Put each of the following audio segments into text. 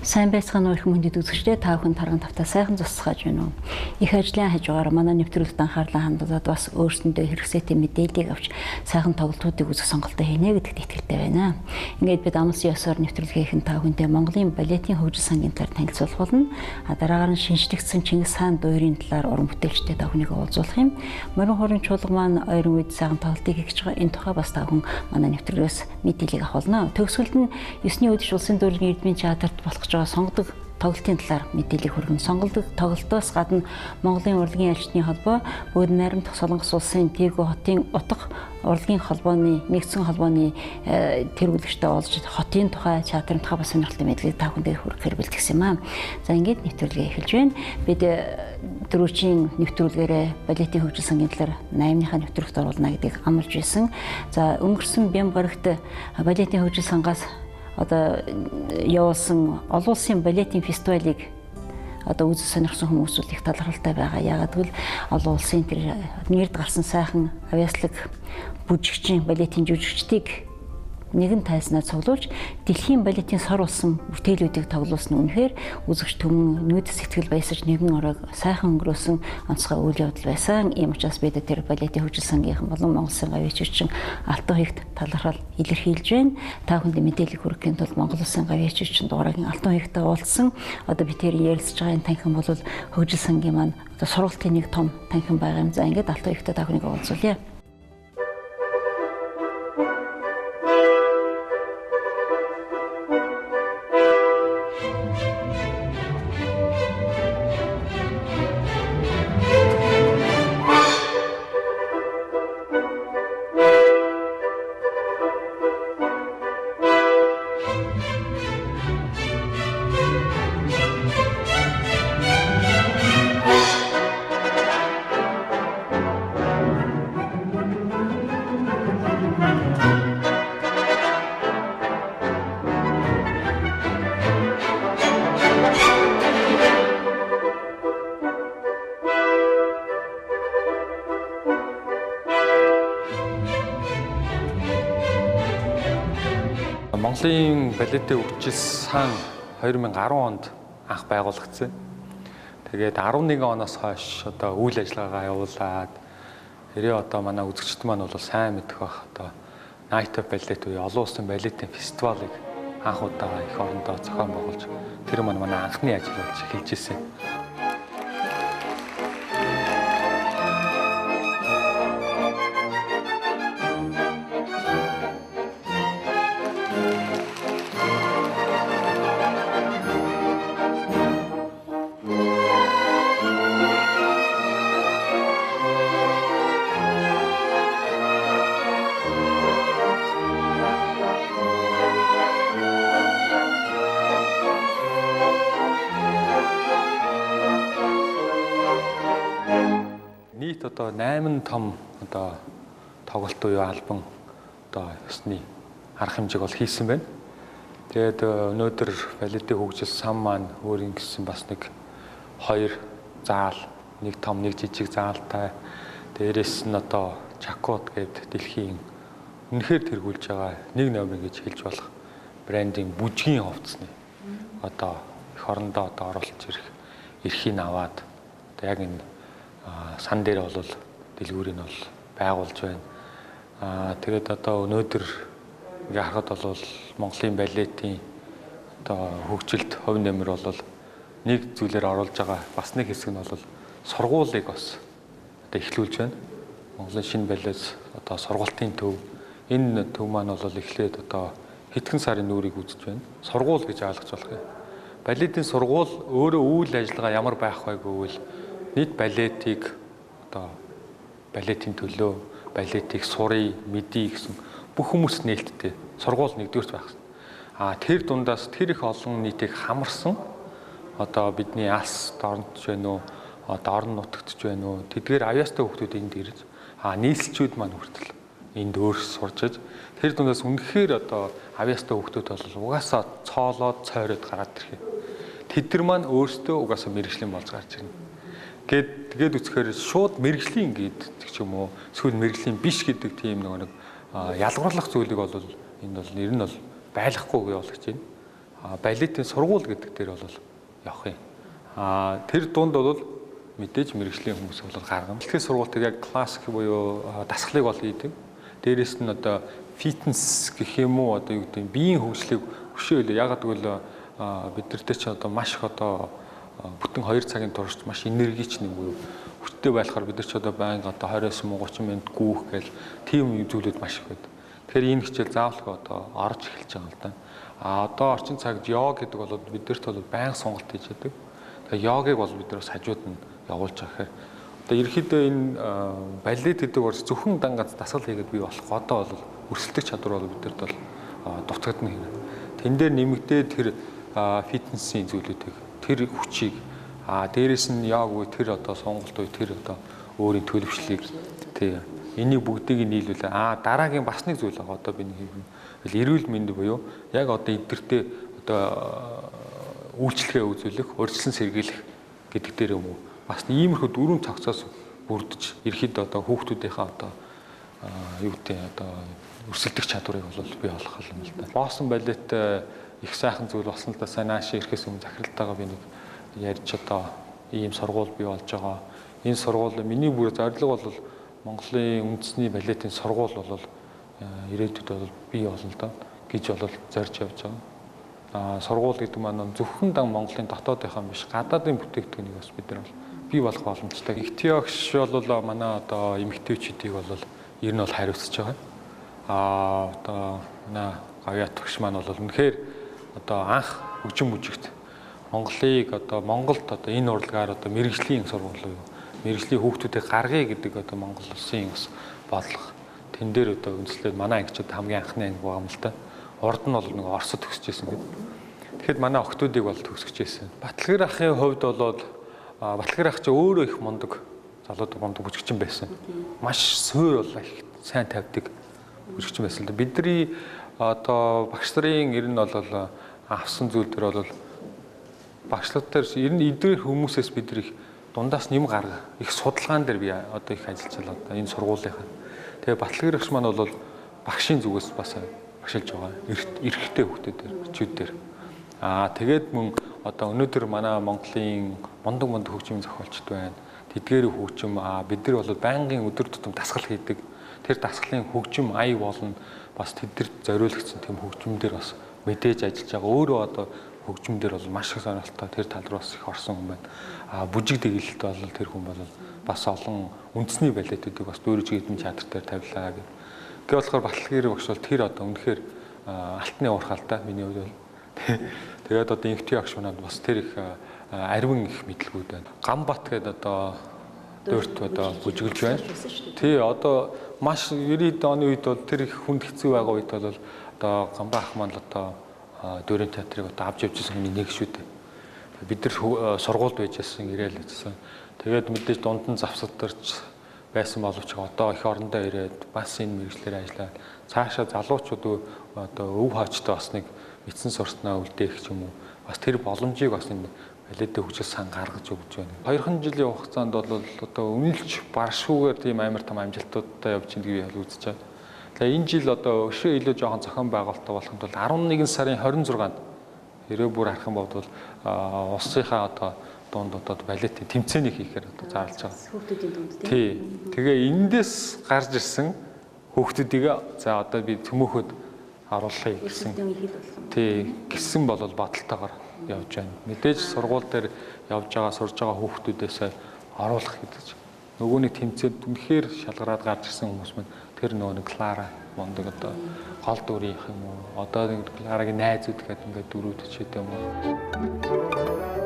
Сайн байцгаана уу их мөндөд үзэгчдээ та бүхэн тарган тавтаа сайхан зогсгож байна уу? Их ажлын хажуугаар манай нэвтрүүлэгт анхаарлаа хандуулаад бас өөрсөндөө хэрэгцээтэй мэдээллийг авч сайхан тоглолтуудыг үзэх сонголтоо хийнэ гэдэгт итгэлтэй байна. Ингээд бид амлсан ёсоор нэвтрүүлгийнхэн та бүхэндээ Монголын балетын хөгжил сангийн талаар танилцуулах болно. Дараагаар нь шинжлэгдсэн Чингис хаан дуурийн талаар уран бүтээлчтэй та бүхнийг уулзуулах юм. Морин хорын чуулга маань ойрын үед сайхан тоглолтыг хийж байгаа. Энэ тухай бас та бүхэн манай нэвтрүүлгээс мэдээллийг авах болно. Төгсгөлд нь 9-ний үдшил улсын дуурийн эрдмийн театрт болох гэж байгаа сонгодог тоглолтын талаар мэдээлэл хүргэн. Сонгодог тоглолтоос гадна Монголын урлагийн альчны холбоо, Бөөд найрамдах Солонгос улсын Тэгү хотын утга урлагийн холбооны нэгдсэн холбооны тэргүүлэгчтэй уулзж хотын тухай, театрын тухай бас сонирхолтой мэдлэг та бүхэндээ хүргэхээр бэлтгэсэн юм аа. За ингээд нэвтрүүлгээ эхэлж байна. Бид дөрөвчийн нэвтрүүлгээрээ балетын хөгжил сангийн талаар 8-ныхаа нэвтрүүлэгт оруулна гэдгийг амлаж байсан. За өнгөрсөн Бямбарагт балетын хөгжил сангаас явуулсан олон улсын балетын фестивалыг үзэж сонирхсан хүмүүс их талархалтай байгаа. Яагаад гэвэл олон улсын тэр нэрд гарсан сайхан авьяаслаг бүжигчин балетын жүжигчдийг нэгэн тайзнаа цуглуулж дэлхийн балетын сор болсон бүтээлүүдийг тоглуулсан нь үнэхээр үзэгч түмэн нүд сэтгэл баясаж нэгэн оройг сайхан өнгөрөөсөн онцгой үйл явдал байсан. Ийм учраас бид тэр балетын хөгжил сангийнхан болон Монгол Улсын гавьяаччин Алтан хуягт талархал илэрхийлж байна. Та бүхэнд мэдээлэл хүргэхийн тулд Монгол Улсын гавьяаччин дугаарыг Алтан хуягтай уулзсан. Би тэр ярилцж байгаа энэ танхим бол хөгжил сангийн маань сургалтын нэг том танхим байгаа юм. За ингээд Алтан хуягтай та бүхнийг уулзуулъя. Монголын балетын хөгжил сан 2010 онд анх байгуулагдсан. Тэгээд 11 оноос хойш үйл ажиллагаагаа явуулаад хэрэг манай үзэгчд маань бол сайн мэдэх бах Night of Ballet буюу олон улсын балетын фестивалыг анх удаа их орондоо зохион байгуулж тэр манай анхны ажил болж эхэлж ирсэн. Нийт 8 том тоглолт буюу альбом ёсны арга хэмжээг бол хийсэн байна. Тэгээд өнөөдөр балетын хөгжил сан маань өөрийн гэсэн бас нэг 2 заал, нэг том, нэг жижиг заалтай. Дээрээс нь Чакот гэдэг дэлхийн үнэхээр тэргүүлж байгаа нэг номер гэж хэлж болох брендинг бүжгийн хувцсны их орондоо оруулж эрхийг аваад яг энэ сан дээр бол дэлгүүрийг бол байгуулж байна. Тэгээд өнөөдөр ингээ харахад бол Монголын балетын хөгжилд хувь нэмэр бол нэг зүйлээр оруулж байгаа бас нэг хэсэг нь бол сургуулийг бас эхлүүлж байна. Монголын шинэ балет сургалтын төв энэ төв маань бол эхлээд хэдхэн сарын нүрийг үзэж байна. Сургууль гэж ойлгож болох юм. Балетын сургууль өөрөө үйл ажиллагаа ямар байх вэ гэвэл нийт балетыг балетын төлөө, балетыг сурыг, мэдээ гэсэн бүх хүмүүс нээлттэй сургууль нэгдүгээрт байх. Тэр дундаас тэр их олон нийтийг хамарсан бидний алс дорнотч байна уу, орон нутагтч байна уу, тэдгээр авьяастай хүмүүс энд ирж нийслэлчүүд маань хүртэл энд өөрс сурч тэр дундаас үнэхээр авьяастай хүмүүс бол угаасаа цоолоод цойроод гараад ирэх. Тэд нар маань өөрсдөө угаасаа мэргэжлийн болж гарч ирнэ. Тэгээд үцхээр шууд мэргэжлийн гэдэг ч юм уу эсвэл мэргэжлийн биш гэдэг тийм нэг ялгуурлах зүйлийг бол энэ бол нэр нь бол байлгахгүй болгож байна. балетын сургууль гэдэг дээр бол явах юм. Тэр дунд бол мэдээж мэрэгжлийн хүмүүс бол гаргана. Тэгэхээр сургуультыг яг классик буюу дасгалыг бол хийдэг. Дээрээс нь одоо фитнес гэх юм уу одоо юу гэдэг нь биеийн хөгжлийг хөшөөлөө. Ягаад гэвэл бид нартэй ч одоо маш их одоо бүтэн 2 цагийн турш маш энергич нэг буюу хүчтэй болохоор бид нар ч одоо байнга одоо 29-30 минут гүүх гээл тийм зүйлүүд маш их байдаг. Тэгэхээр энэ хичээл заавал одоо орж эхэлж байгаа л да. Одоо орчин цагт йог гэдэг бол бидэрт бол байнга сонголт хийж яадаг. Тэгээ йогыг бол бид нар бас хажууд нь явуулж байгаа хэрэг. Одоо ерөөхдөө энэ балет гэдэг бол зөвхөн ганц дасгал хийгээд бий болох одоо бол өрсөлдөх чадвар бол бидэрт бол дутагдана хэрэг. Тэн дээр нэмэгдээд тэр фитнесийн зүйлүүдийг тэр хүчийг дээрэс нь яг үе тэр одоо сонголт үе тэр одоо өөрийн төлөвшлийг тий энийг бүгдийг нийлүүлээ. Дараагийн бас нэг зүйл байгаа одоо би нэг хийх нь эрүүл мэнд буюу яг одоо эдгэртээ одоо үйлчлэгээ үзүүлэх, урьдчилан сэргийлэх гэдэг дээр юм уу. Бас иймэрхүү дөрвөн цогцоос бүрдэж ерхэд одоо хүүхдүүдийнхээ одоо юу гэдэг одоо өрсөлдөх чадварыг бол бий болгох юм л да. Босton балет их сайхан зүйл болсон л да. Сайн нааш ирэхээс өмнө захиралтайгаа би нэг ярьж одоо ийм сургууль бий болж байгаа. Энэ сургууль миний бүр зорилго бол Монголын үндэсний балетын сургууль бол ирээдүйд бол бий болно л да гэж бол зорж явж байгаа. Сургууль гэдэг маань зөвхөн Монголын дотоодынхаа биш гадаадын бүтээгдэхүүнийг бас бид нар бий болох боломжтой. Ихтиогш бол манай одоо эмэгтэйчүүдийг бол ер нь бол хариуцж байгаа. Одоо манай гавьяат багш маань бол үнэхээр одоо анх хөгжим бүжигт Монголыг одоо Монголд одоо энэ урлагаар одоо мэрэгжлийн сургууль юу мэрэгжлийн хүүхдүүдийг гаргая гэдэг одоо Монгол улсын бас бодлого тэн дээр одоо үндэслээд манай ангичууд хамгийн анхны анги байгаа юм л да. Урд нь бол нэг Оросд төгсөж байсан гэдэг. Тэгэхэд манай охтуудыг бол төгсөж байсан. Батлагэр ахын хувьд бол Батлагэр ах ч өөрөө их мундаг залууд мундаг бүжигчин байсан. Маш суур бол их сайн тавьдаг бүжигчин байсан л да. Бидний одоо багш нарын ер нь бол авсан зүйл төр бол багшлуудаар ер нь эдгээр хүмүүсээс бид их дундаас нэм гарга их судалгаан дээр би одоо их ажиллаж байгаа энэ сургуулийнхаа. Тэгээ Батлагэр агш маань бол багшийн зүгээс бас багшилж байгаа. Эрэгтэй хүүхдүүдээр бичүүдээр. Тэгээд мөн одоо өнөөдөр манай Монголын мундаг хөгжмийн зохиолчд байна. Тэдгээр хөгжим бид нар бол байнгын өдөр тутам дасгал хийдэг. Тэр дасгалын хөгжим ая болно бас тэдэрт зориулагдсан тийм хөгжмөндөр бас мэдээж ажиллаж байгаа. Өөрөө одоо хөгжмөндөр бол маш их сонирхолтой тэр тал руу бас их орсон хүн байна. Бүжиг дэглэлт бол тэр хүн бол бас олон үндэсний балетуудыг бас дүүрэж гидэн театр дээр тавилаа гэх. Гэвь болохоор Батлагэр багш бол тэр одоо үнэхээр алтны уурхалтай миний хувьд бол. Тэгээд одоо инхтий агш манад бас тэр их аривын их мэдлгүүд байна. Гамбат гэдэг одоо дөрт одоо бүжиглж байна. Тий одоо маш 90-ад оны үед бол тэр их хүнд хэцүү байгаа үед бол одоо Гамбаа ах маань л одоо дөрийн театрыг одоо авч явж байсан хүний нэг шүү дээ. Бид нар сургуульд байжсэн ирээл гэсэн. Тэгээд мэдээж дунд нь завсагдарч байсан боловч одоо их орондоо ирээд бас энэ мэргэжлэр ажиллаад цаашаа залуучууд одоо өв хаачтай бас нэг мэдсэн суртнаа үлдээх ч юм уу бас тэр боломжийг бас энэ балетын хөгжил сан гаргаж өгч байна. 2 жилийн хугацаанд бол одоо үнэлж баршуугаар тийм амар том амжилтуудтай явж байгааг би үзэж байна. Тэгээ энэ жил одоо өшөө илүү жоохон зохион байгуулалттай болоход бол 11 сарын 26-нд хэрэг бүр харах юм бол улсынхаа одоо дунд одоо балетын тэмцээнийг хийхээр одоо заарлаж байгаа. Хүүхдүүдийн дунд тий. Тэгээ эндээс гарч ирсэн хүүхдүүдийг за одоо би төмөөхөд харуулъя гэсэн. Тий. Гэсэн бол бодолтойгоор явж байна. Мэдээж сургууль дээр явж байгаа сурж байгаа хүүхдүүдээс оруулах гэдэг. Нөгөө нэг тэмцээд үнэхээр шалгараад гарч ирсэн хүмүүс маань тэр нөгөө нэг Клара мондөг одоо гол дүрийнх юм уу? Одоо нэг Кларагийн найзууд гэдэг ингээд дөрүүд чийд юм уу?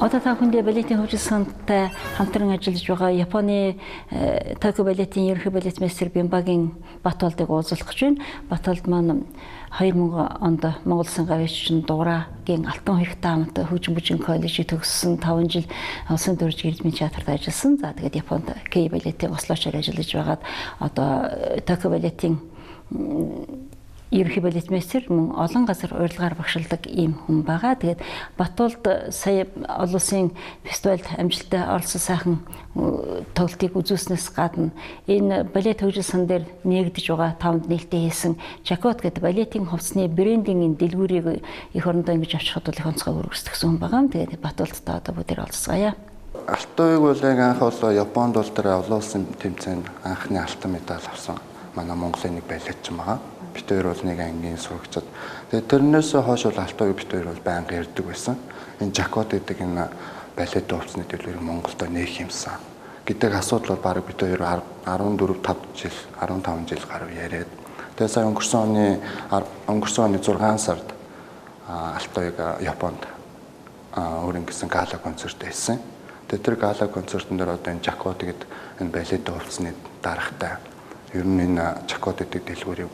Одоо та бүхэндээ балетын хөгжил сантай хамтран ажиллаж байгаа Японы Токио балетын ерөнхий балетмейстер Бимбагийн Батолдыг уулзах гэж байна. Батолд маань 2000 онд Монгол Улсын гавьяаччин Дуграагийн Алтан хэрэг таамт хөгжим бүжиг коллежийг төгссөн 5 жил улсын дөрж гэрэлтний театрт ажилласан. За тэгээд Японд Кей балетын ослоочоор ажиллаж байгаад одоо Токио балетын ерөнхий балетмейстер мөн олон газар урилгаар багшилдаг ийм хүн байгаа. Тэгээд Батулд сая олон улсын фестивальд амжилттай оролцсон сайхан тоглолтыг үзүүлснээс гадна энэ балет хөгжил сан дээр нээгдэж байгаа тавд нээлттэй хийсэн Чакот гэдэг балетын хувцсны брендингийн дэлгүүрийг их орондоо ингэж авчихад бол их онцгой үргэлжлэсэн хүн байгаа. Тэгээд Батулд та одоо бүгдээр олцгаая. Алтан үеиг бол анх бол Японд бол тэр олон улсын тэмцээнд анхны алтан медаль авсан манай Монголын нэг балетчин байгаа. Бид хоёр бол нэг ангийн сурагчид. Тэгээд тэрнээс хойш бол алтан үеиг бид хоёр бол байнга ирдэг байсан. Энэ Жакот гэдэг энэ балет хувцсны дэлгүүрийг Монголд нээх юмсан гэдэг асуудал бол баг бид хоёр 15 жил гаруй яриад. Тэгээд сая өнгөрсөн оны 6 сард алтан үеиг Японд өөрийн гэсэн гала концерт хийсэн. Тэгээд тэр гала концертын дээр одоо энэ Жакот гэдэг энэ балет хувцсны дарагтай ер нь энэ Жакот гэдэг дэлгүүрийг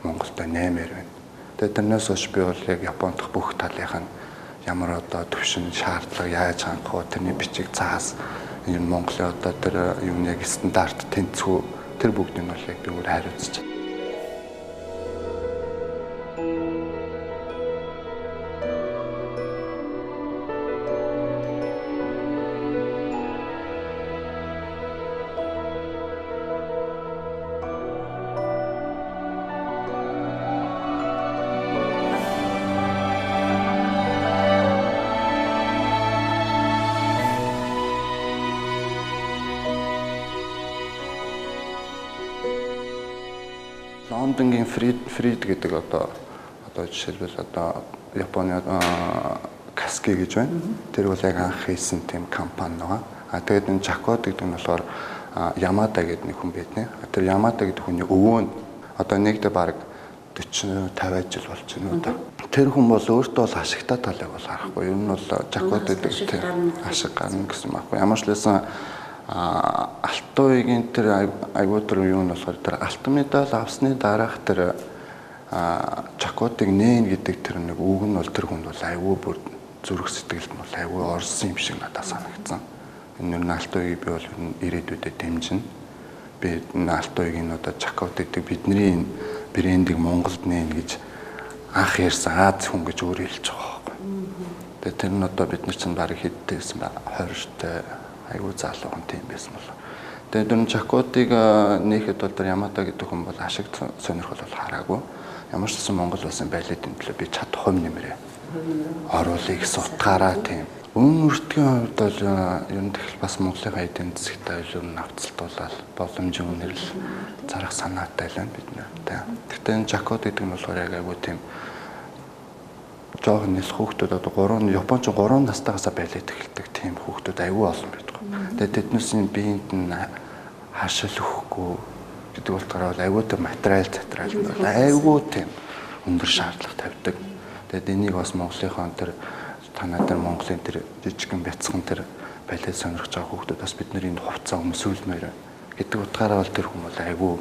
Монголд наймаар байна. Тэгээд тэрнээс хойш би бол яг Японд дах бүх талынх нь ямар одоо төвшин шаардлага яаж хангах вэ, тэрний бичиг цаас энэ Монголын одоо тэр юм яг стандарт тэнцвүү тэр бүгдийг бол яг би өөр хариуцж. Лондонгийн Фрид гэдэг одоо жишээлбэл одоо Японы Каски гэж байна. Тэр бол яг анх хийсэн тийм компани байгаа. Тэгээд энэ Жакот гэдэг нь болохоор Ямада гэдэг нэг хүн байдیں۔ Тэр Ямада гэдэг хүний өвөө нь одоо нэгдэ баг 40-50 жил болж байна одоо. Тэр хүн бол өөртөө бол ашигтай талыг бол харахгүй. Ер нь бол Жакот гэдэг ашиг гарна гэсэн байхгүй. Ямар ч лсэн алтан үеийн тэр айгуу тэр юу нь болохоор тэр алтан медаль авсны дараах тэр Жакотыг нээн гэдэг тэр нэг үг нь бол тэр хүнд бол айгуу бүр зүрх сэтгэлд нь бол айгуу орсон юм шиг надад санагдсан. Энэ нь алтан үеийг би бол ирээдүйдээ дэмжинэ. Би энэ алтан үеийн одоо Жакот гэдэг бидний брендийг Монголд нээн гэж анх ярьсан Аз хүн гэж өөр хэлж байгаа байхгүй. Тэгээд тэр нь одоо бид нар чинь баг хэдтэй гэсэн ба 20-тэй айгуу залуу хүн тийм байсан болоо. Тэгээд энэ Жакотыг нээхэд бол тэр Ямада гэдэг хүн бол ашиг сонирхол бол хараагүй. Ямар ч гэсэн Монгол улсын балетын төлөө би чадах хувь нэмрээ оруулъя гэсэн утгаараа тийм. Өмнө өртгийн хувьд бол ер нь тэгэл бас Монголын эдийн засагтай ер нь навцалтуулаад боломжийн үнэрл зарах санаатай л байна бид нэ. Гэхдээ энэ Жакот гэдэг нь болохоор яг айгуу тийм жоохон нэлэх хүүхдүүд одоо Японч 3 настайгаас балет эхэлдэг тийм хүүхдүүд айгүй олон байдаг. Тэгээд тэднээсийн биеинд нь хашил өгөхгүй гэдэг утгаараа айгүй тэр материал бол айгүй тийм өндөр шаардлага тавьдаг. Тэгээд энийг бас Монголынхон тэр танаа тэр Монголын тэр жижигэн бяцхан тэр балет сонирхож байгаа хүүхдүүд бас бидний энэ хувцас өмсүүлмээр гэдэг утгаараа бол тэр хүмүүс айгүй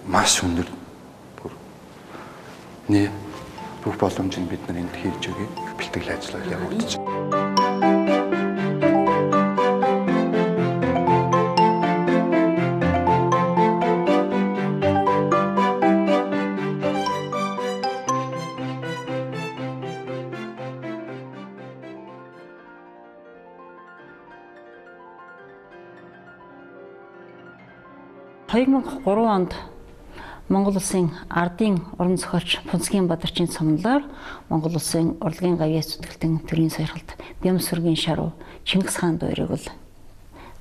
маш өндөр бүх боломжийг бид нар энд хийж өгье. Бэлтгэл ажил явагдаж байна. (2003) онд Монгол Улсын ардын уран зохиолч Пунцгийн Бадарчийн цомнолоор Монгол Улсын урлагийн гавьяас зүтгэлтэн төрийн сойрхолд Бямсүргийн шаруу Чингис хаан дуурийг бол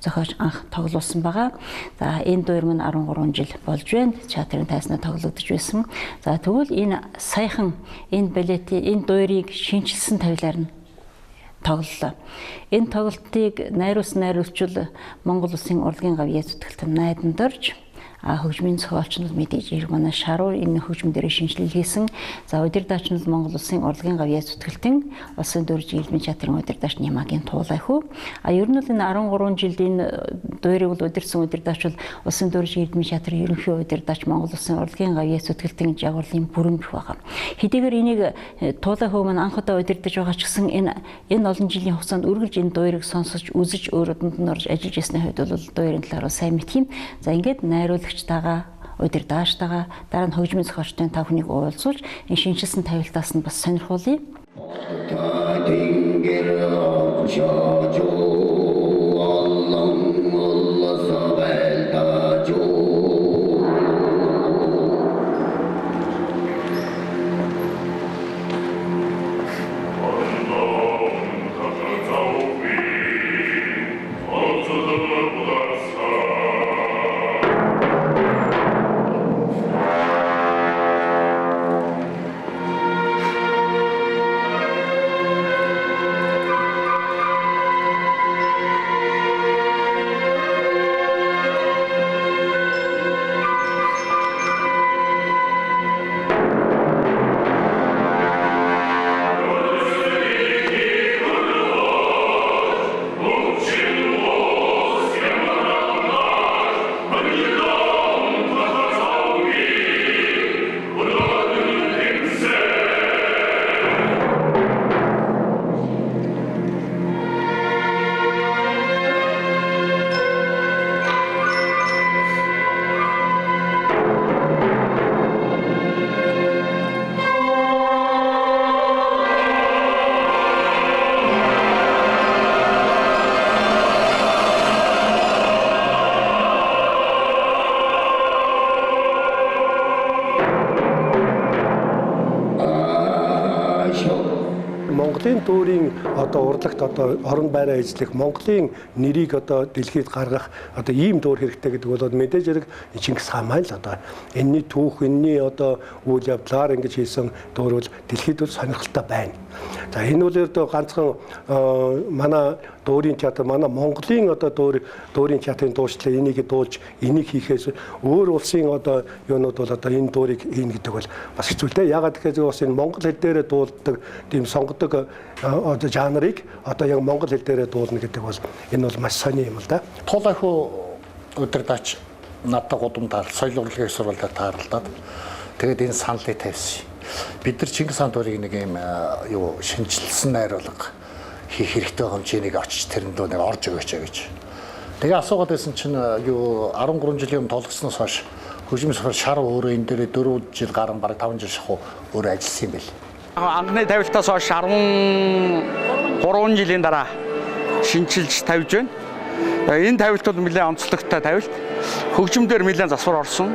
зохиож анх тоглуулсан байгаа. За энэ дуур маань 13 жил болж байна. Театрын тайзнаа тоглогдож байсан. За тэгвэл энэ саяхан энэ балетийн энэ дуурийг шинжилсэн тавилаар нь тоглолоо. Энэ тоглолтыг найруулчул Монгол Улсын урлагийн гавьяас зүтгэлтэн Найдан Дорж хөгжмийн зохиолчнууд мэдээж ирэх манай шаруу энэ хөгжим дээр шинжилгээ хийсэн. За удирдаачнууд Монгол Улсын урлагийн гавьяа зүтгэлтэн улсын дөрвж ээлмийн чатрын удирдаач Нямагийн туулай хүү. Ер нь бол энэ 13 жилийн дуурийг бол удирдсан удирдаач бол улсын дөрвж ээлмийн чатрын ерөнхий удирдаач Монгол Улсын урлагийн гавьяа зүтгэлтэн гэж явуулын бүрэн бэх байгаа. Хэдийгээр энийг туулай хүү маань анх удаа удирдах байгаа ч гэсэн энэ олон жилийн хугацаанд үргэлж энэ дуурийг сонсож үзэж өөрөдөнд нь орж ажиллаж ирсний хувьд бол дуурийн талаар сайн мэдх юм. За ингээд найруулагчтайгаа удирдаачтайгаа дараа нь хөгжмийн зохиолчтой 5 хүнийг уулзуулж энэ шинжилсэн тавилтаас нь бас сонирхуулъя. Монголын дүүрийн урлагт орон байраа эзлэх Монголын нэрийг дэлхийд гаргах ийм дуур хэрэгтэй гэдэг бол мэдээж хэрэг Чингис хаан маань л энэний түүх энэний үйл явдлаар ингэж хийсэн дуур бол дэлхийд бол сонирхолтой байна. За энэ бол ганцхан манай дуурийн театр манай Монголын дуурийн театрын дуурчлал энийг дуулж энийг хийхээс өөр улсын юунууд бол энэ дуурийг хийнэ гэдэг бол бас хэцүү дээ. Ягаад гэхээр бас энэ монгол хэл дээрээ дуулдаг тийм сонгодог жанрыг яг монгол хэл дээрээ дуулна гэдэг бол энэ бол маш сони юм л да. Туулай хүү удирдаач надад гудамдаар соёл урлагийн сургуульд тааралдаад тэгээд энэ саналыг тавьсан. Бид нар Чингис хаан дуурийг нэг юм шинжилсэн найруулга хийх хэрэгтэй хэмжээнийг очиж тэрэнд нэг орж өгөөч гэж. Тэгээ асуугаад байсан чинь 13 жилийн өмнө тулгсноос хойш хөгжмийн сургууль шар өөрөө энэ дээр 4 жил гарan бараг 5 жил шахуу өөрөө ажилласан юм байл. Анхны тавилтаас хойш 13 жилийн дараа шинжилж тавьж байна. Энэ тавилт бол нэлээд онцлогтой тавилт. Хөгжмөөр нэлээд засвар орсон.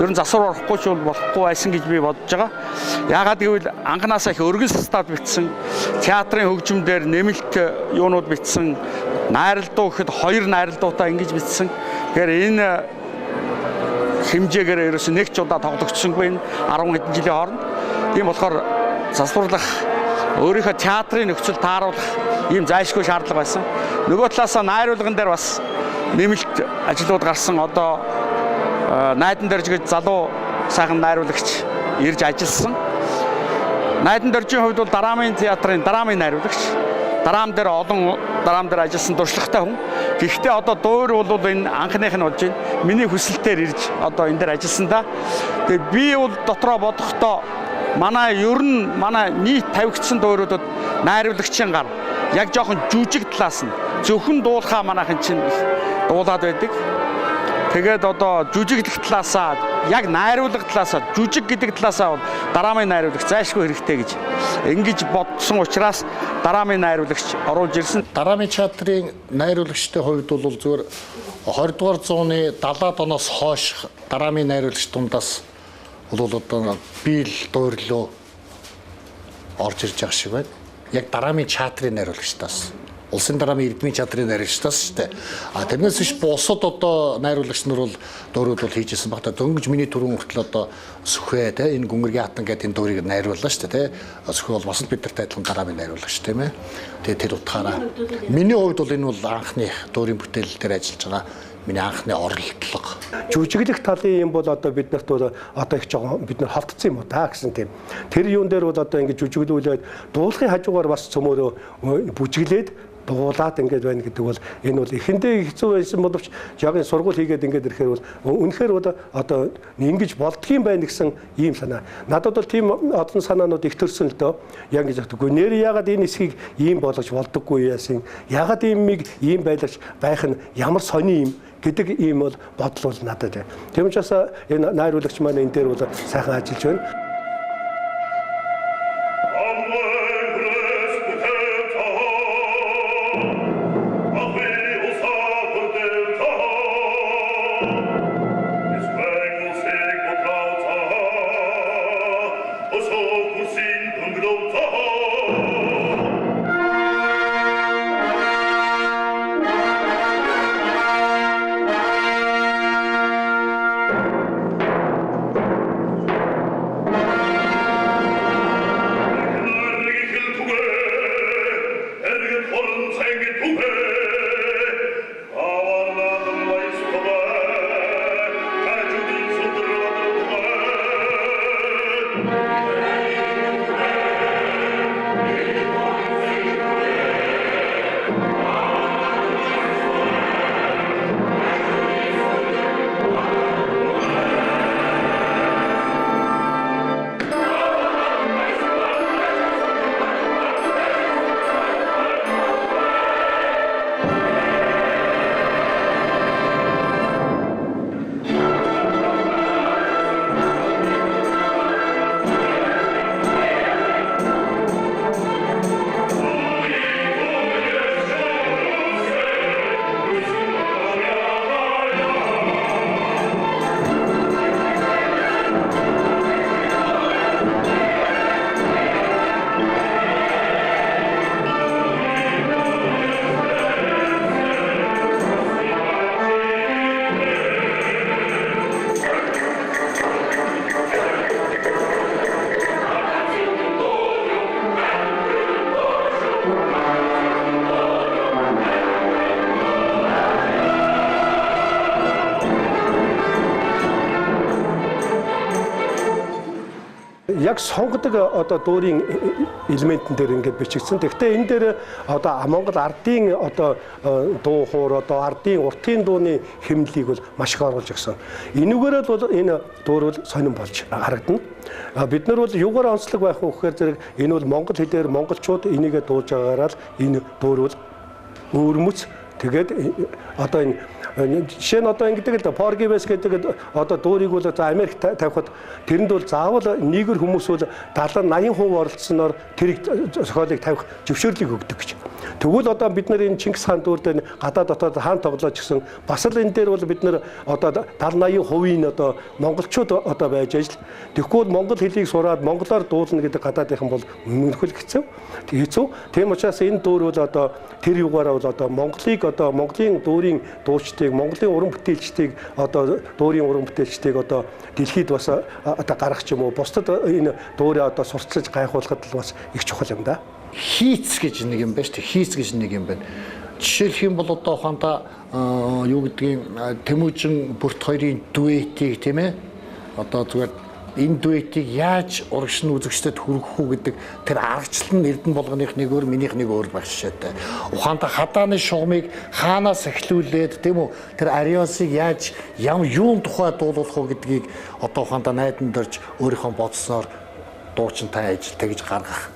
Ер нь засвар орохгүй ч болохгүй байсан гэж би бодож байгаа. Яагаад гэвэл анханасаа их өргөн састад бичсэн, театрын хөгжмөөр нэмэлт юунууд бичсэн, найралдуу гэхэд 2 найралдуутай ингэж бичсэн. Тэгэхээр энэ хэмжээгээр ерөөсөө нэг ч удаа тоглогдсонгүй энэ 10 хэдэн жилийн хооронд. Тийм болохоор засварлах өөрийнхөө театрын нөхцөл тааруулах ийм зайлшгүй шаардлага байсан. Нөгөө талаасаа найруулган дээр бас нэмэлт ажлууд гарсан. Найдан Дорж гэж залуу сайхан найруулагч ирж ажилласан. Найдан Доржийн хувьд бол драмын театрын драмын найруулагч. Драм дээр олон драм дээр ажилласан туршлагатай хүн. Гэхдээ дуур бол энэ анхных нь болж байна. Миний хүсэлтээр ирж энэ дээр ажилласан да. Тэгээд би бол дотроо бодохдоо манай нийт тавигдсан дууруудад найруулагчийн гар яг жоохон жүжиг талаас нь зөвхөн дуулахаа манайхан чинь дуулаад байдаг. Тэгээд жүжиглэх талаасаа яг найруулга талаасаа жүжиг гэдэг талаасаа драмын найруулагч зайлшгүй хэрэгтэй гэж ингэж бодсон учраас драмын найруулагч оруулж ирсэн. Драмын театрын найруулагчдын хувьд бол зөвхөн 20 дугаар зууны 70-аад оноос хойш драмын найруулагч дундаас би л дуурлоо орж ирж байгаа шиг байна. Яг драмын театрын найруулагчдаас улсын драмын эрдмийн театрын найруулагчдаас шүү дээ. Тэрнээс биш бусад найруулагч нар бол дуурууд бол хийжсэн баг та. Дөнгөж миний түрүүн хүртэл Сүхбэ энэ Гүнгэргийн хатан гэдэг энэ дуурийг найрууллаа шүү дээ. Сүхбэ бол бас бидэртэй адилхан драмын найруулагч тийм ээ. Тэгээ тэр утгаараа миний хувьд бол энэ бол анхны дуурийн бүтээл дээр ажиллаж байгаа миний анхны оролдлого. Жүжиглэх талын юм бол одоо биднэрт бол одоо их жоохон бид нар холтцсон юм уу та гэсэн тийм. Тэр юун дээр бол одоо ингэ жүжиглүүлээд дуулахын хажуугаар бас цөмөөрөө бүжиглээд дуулаад ингэж байна гэдэг бол энэ бол эхэндээ хэцүү байсан боловч ягийн сургууль хийгээд ингэж ирэхээр бол үнэхээр бол одоо ингэж болдгийм байна гэсэн ийм санаа. Надад бол тийм одон санаанууд их төрсөн л дөө. Яг гэж боддоггүй. Нэр ягаад энэ хэсгийг ийм болгож болдоггүй яасан? Ягаад иймийг ийм байлгаж байх нь ямар сони юм гэдэг ийм бол бодол бол надад байна. Тийм учраас энэ найруулагч маань энэ дээр бол сайхан ажиллаж байна. Яг сонгодог одоо дуурийн элементэн дээр ингээд бичигдсэн. Гэхдээ энэ дээр одоо Монгол ардын одоо дуу хоор одоо ардын уртын дууны хэмнэлийг бол маш их оруулж өгсөн. Энүүгээрээ бол энэ дуур бол сонирн болж харагдана. Бид нар бол юугаар онцлог байх вэ гэхээр зэрэг энэ бол монгол хэлээр монголчууд энийгээ дуулж байгаагаар л энэ дуур бол өөрмөц тэгээд одоо энэ жишээ нь одоо ингэдэг л Porgy-West гэдэг одоо дуурийг бол за Америк тавихад тэрэнд бол заавал нийгэр хүмүүс бол 70-80% оролцсноор тэрийг зохиолыг тавих зөвшөөрлийг өгдөг гэж. Тэгвэл одоо бид нар энэ Чингис хаан дуур дээр гадаад дотоод хаан тоглож гисэн бас л энэ дээр бол бид нар одоо 70-80% одоо монголчууд одоо байж ажил. Тэгэхгүй монгол хэлийг сураад монголоор дуулна гэдэг гадаадынхан бол өмнөхөл хэцүү. Тийм учраас энэ дуур бол одоо тэр югаараа бол одоо Монголыг одоо Монголын дуурийн дуучдыг Монголын уран бүтээлчдийг одоо дуурийн уран бүтээлчдийг одоо дэлхийд бас одоо гаргах юм уу бусдад энэ дуурийг одоо сурталчилж гайхуулахад л бас их чухал юм да. Хийц гэж нэг юм байна шүү дээ. Хийц гэж нэг юм байна. Жишээлх юм бол одоо ухаандаа юу гэдгийг Тэмүүжин Бүрт хоёрын дуэтийг тийм ээ одоо зүгээр энэ дуэтийг яаж урагш нь үзэгчдэд хүргэх үү гэдэг тэр аргачлал нь Эрдэнэ болгоных нэг өөр минийх нэг өөр байх шишээтэй. Ухаандаа хадааны шугамыг хаанаас эхлүүлээд тийм үү тэр ариосыг яаж юун тухай дуулуулах уу гэдгийг одоо ухаандаа найдан дорж өөрийнхөө бодсноор дуучинтай ажил тэгж гаргах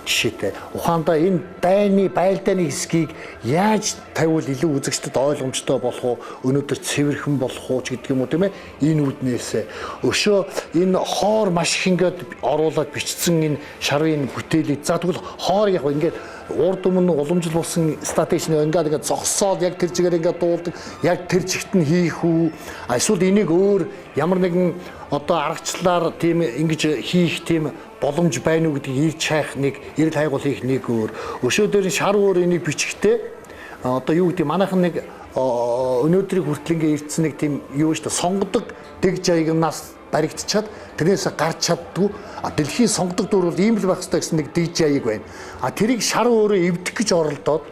жишээтэй. Ухаандаа энэ дайны байлдааны хэсгийг яаж тавиул илүү үзэгчдэд ойлгомжтой болох уу, өнөөдөр цэвэрхэн болох уу гэдэг юм уу тийм ээ? Энэ үүднээс өшөө энэ хоор маш их ингээд оруулаад бичсэн энэ шарвын бүтээлийг за тэгвэл хоор яг ингээд урд өмнө уламжлал болсон статичны ингээд зогсоод яг тэр чигээр ингээд дуулдаг, яг тэр чигт нь хийх үү? Эсвэл энийг өөр ямар нэгэн одоо аргачлалаар тийм ингэж хийх тийм боломж байна уу гэдгийг ирж хайх нэг эрэл хайгуул хийх нэг өөр өшөө дээр шар өөр энийг бичихтэй одоо юу гэдэг манайхан нэг өнөөдрийг хүртэл ингээ ирсэн нэг тийм юу шүү дээ сонгодог дэг жаягнаас баригдчаад тэрнээс гарч чаддгүй дэлхийн сонгодог дуур бол ийм л байх хэрэгтэй гэсэн нэг дэг жаяг байна тэрийг шар өөрөө эвдэх гэж оролдоод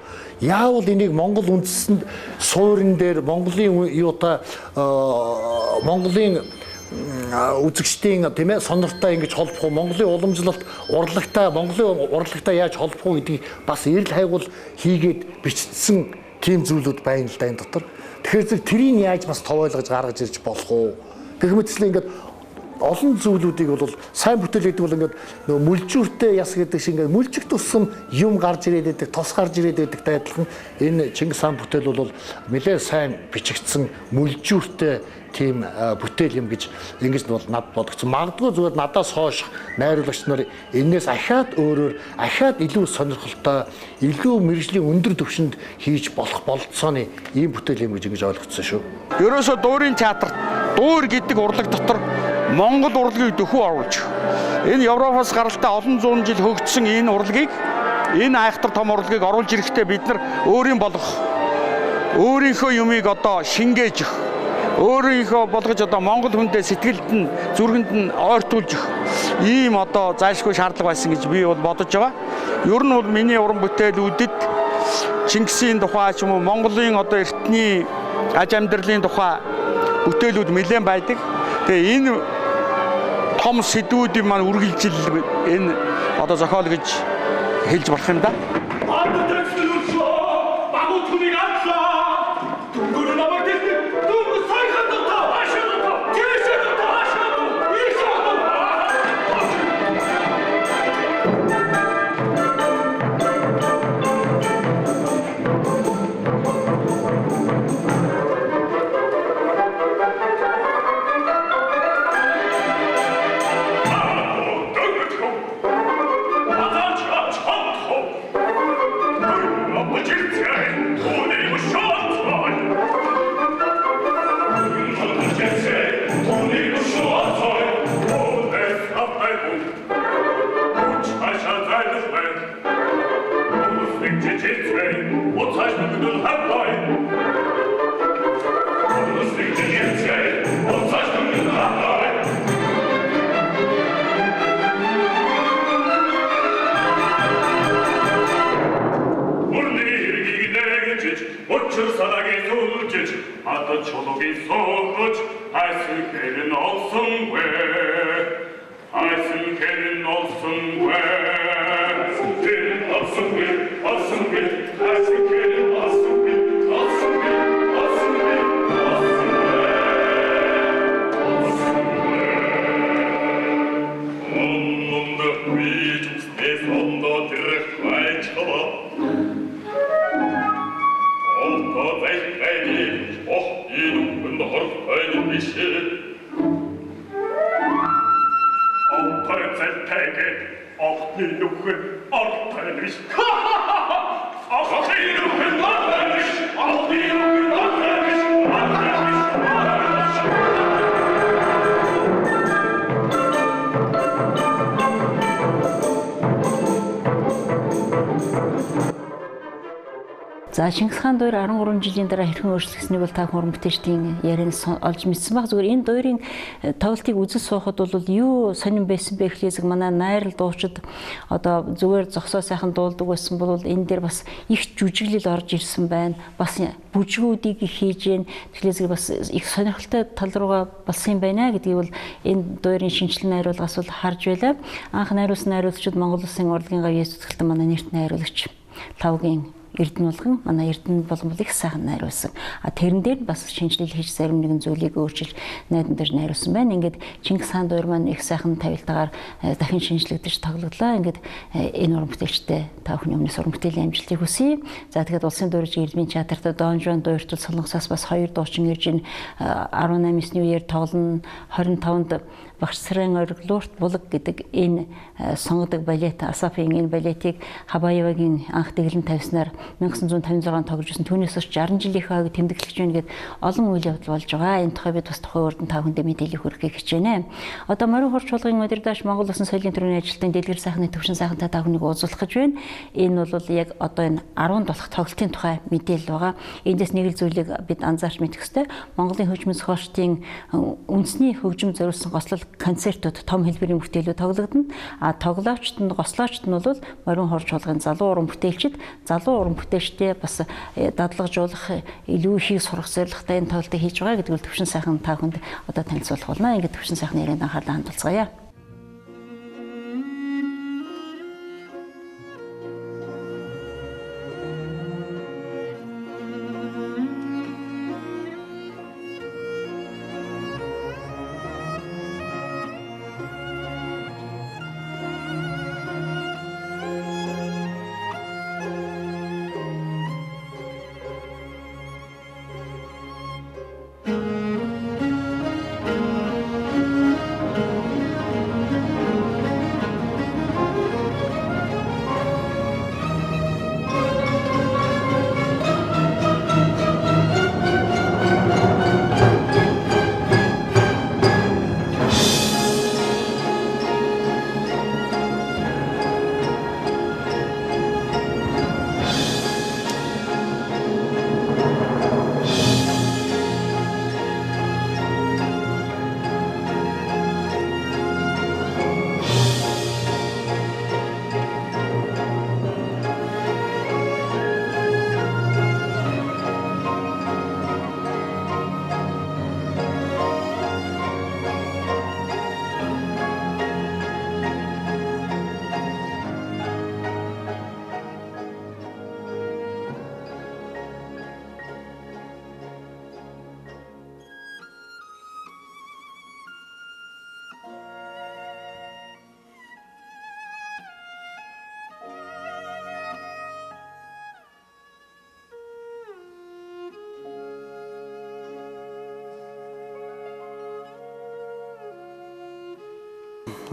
Яавал энийг Монгол үндэсэнд суурин дээр Монголын юутай Монголын үзэгчдийн тийм ээ сонирхтой ингэж холбох уу, Монголын уламжлалт урлагтай Монголын урлагтай яаж холбох уу гэдгийг бас эрэл хайгуул хийгээд бичсэн тийм зүйлүүд байна л да энэ дотор. Тэгэхээр тэрийг яаж бас товойлгож гаргаж ирж болох уу? Гэх мэтчлэн ингээд олон зүйлүүдийг бол сайн бүтээл гэдэг бол ингээд нөгөө мүлжүүртэй яс гэдэг шиг ингээд мүлжиг тусам юм гарч ирээд байдаг, тос гарч ирээд байдагтай адилхан энэ Чингис хаан бүтээл бол нэлээд сайн бичигдсэн мүлжүүртэй тийм бүтээл юм гэж ингэж бол над бодогдсон. Магадгүй зүгээр надаас хойш найруулагч нар энээс ахаад өөрөөр ахаад илүү сонирхолтой, илүү мэргэжлийн өндөр түвшинд хийж болох болцооны ийм бүтээл юм гэж ингэж ойлгоцсон шүү. Ерөөсөө дуурийн театрт дуур гэдэг урлаг дотор Монгол урлагийг дөхөө оруулж энэ Европоос гаралтай олон зуун жил хөгжсөн энэ урлагийг энэ айхтар том урлагийг оруулж ирэхдээ бид нар өөрийн болох өөрийнхөө юмыг одоо шингээж өгөх өөрийнхөө болгож одоо Монгол хүндээ сэтгэлд нь зүрхэнд нь ойртуулж өгөх ийм одоо зайлшгүй шаардлага байсан гэж би бол бодож байгаа. Ер нь бол миний уран бүтээлүүдэд Чингисийн тухай ч юм уу Монголын одоо эртний аж амьдралын тухай бүтээлүүд нэлээд байдаг. Тэгээ энэ том сэдвүүдийг маань үргэлжил энэ одоо зохиол гэж хэлж болох юм да. За Чингис хаан дуур 13 жилийн дараа хэрхэн өөрчлөгдсөнийг бол та хүн бүтээчдийн ярианаас олж мэдсэн баг. Зүгээр энэ дуурийн тоглолтыг үзэж суухад бол юу сонирн байсан бэ гэхлээр манай найрал дуучид одоо зүгээр зогсоо сайхан дуулдаг байсан бол энэ дээр бас их жүжиглэл орж ирсэн байна. Бас бүжгүүдийг хийж гэн тэгэхээр бас их сонирхолтой тал руугаа болсон юм байна гэдгийг бол энэ дуурийн шинжилгээ найруулгаас бол харж байлаа. Анх найруулсан найруулагчид Монгол Улсын урлагийн гавьяа зүтгэлтэн манай нэрт найруулагч Лавгийн Эрдэнэ болгон манай Эрдэнэ болгон их сайхан найруулсан. Тэрэн дээр бас шинжилэл хийж зарим нэгэн зүйлийг өөрчилж найдан дээр найруулсан байна. Ингээд Чингис хаан дуур маань их сайхан тавилтаагаар дахин шинжлэгдэж тоглогдлоо. Ингээд энэ уран бүтээлчтэй та бүхний өмнөөс уран бүтээлийн амжилтыг хүсье. За тэгээд улсын дуурайч Эрдмийн театрт Дон Жуан дуурьтал Солонгосоос бас 2 дуучин ирж ин 18-ны үеэр тоглоно. 25-нд Багш сарын ориглуурт булаг гэдэг энэ сонгодог балет Асафийн энэ балетийг Хабаевагийн анх дэглэн тавьснаар 1956 тоглож байсан. Түүнээс хойш 60 жилийн хойг тэмдэглэж байна гэд олон үйл явдал болж байгаа. Энэ тухай бид бас тухайн урд нь та бүхэндээ мэдээлэл хүргэхийг хичээнэ. Одоо Морин хурц чуулгын удирдагч Монгол Улсын соёлын төрийн ажилтны дэлгэр сайхны төвшин сайхантай та бүхнийг уулзуулах гэж байна. Энэ бол яг одоо энэ 10 болох тоглолтын тухай мэдээлэл байгаа. Эндээс нэг л зүйлийг бид анзаарч мэдэх ёстой. Монголын хөгжмөн зохиолчдын үндэсний хөгжим зориулсан гослол концертууд, том хэлбэрийн бүтээлүүд тоглогдно. Тоглоочд нь, гослоочд нь бол морин хорж болгын залуу уран бүтээлчид, залуу уран бүтээлчдээ бас дадлагжуулах, илүү ихийг сурах зорилготой энэ тоглолтыг хийж байгаа гэдгийг төвшин сайхан та бүхэнд одоо танилцуулах болно. Ингээд төвшин сайхны ярианд анхаарлаа хандуулцгаая.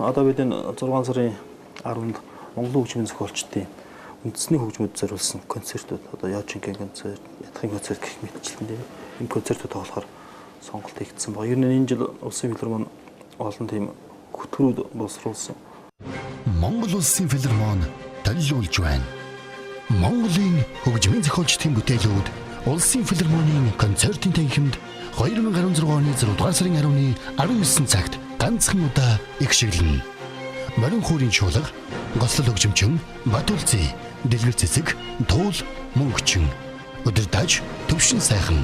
Одоо бид энэ 6 сарын 10-нд Монголын хөгжмийн зохиолчдын үндэсний хөгжмөд зориулсан концертууд, одоо Яочингийн концерт, Ятхын концерт гэх мэтчлэн энэ концертууд тоглохоор сонголт хийгдсэн байна. Ер нь энэ жил улсын филармон олон тийм хөтгөрүүд боловсруулсан. Монгол улсын филармон төлөвлөж байна. Монголын хөгжмийн зохиолчдын бүтээлүүд улсын филармонийн концертын танхимд 2016 оны 6 дугаар сарын 10-ны 19 цагт ганцхан удаа их шиглэнэ. Морин хуурын чуулга, гослол хөгжимчин, Батулци, дэлгэр цэцэг, туул, мөнгөчин, өдөрдаж, төвшин сайхан.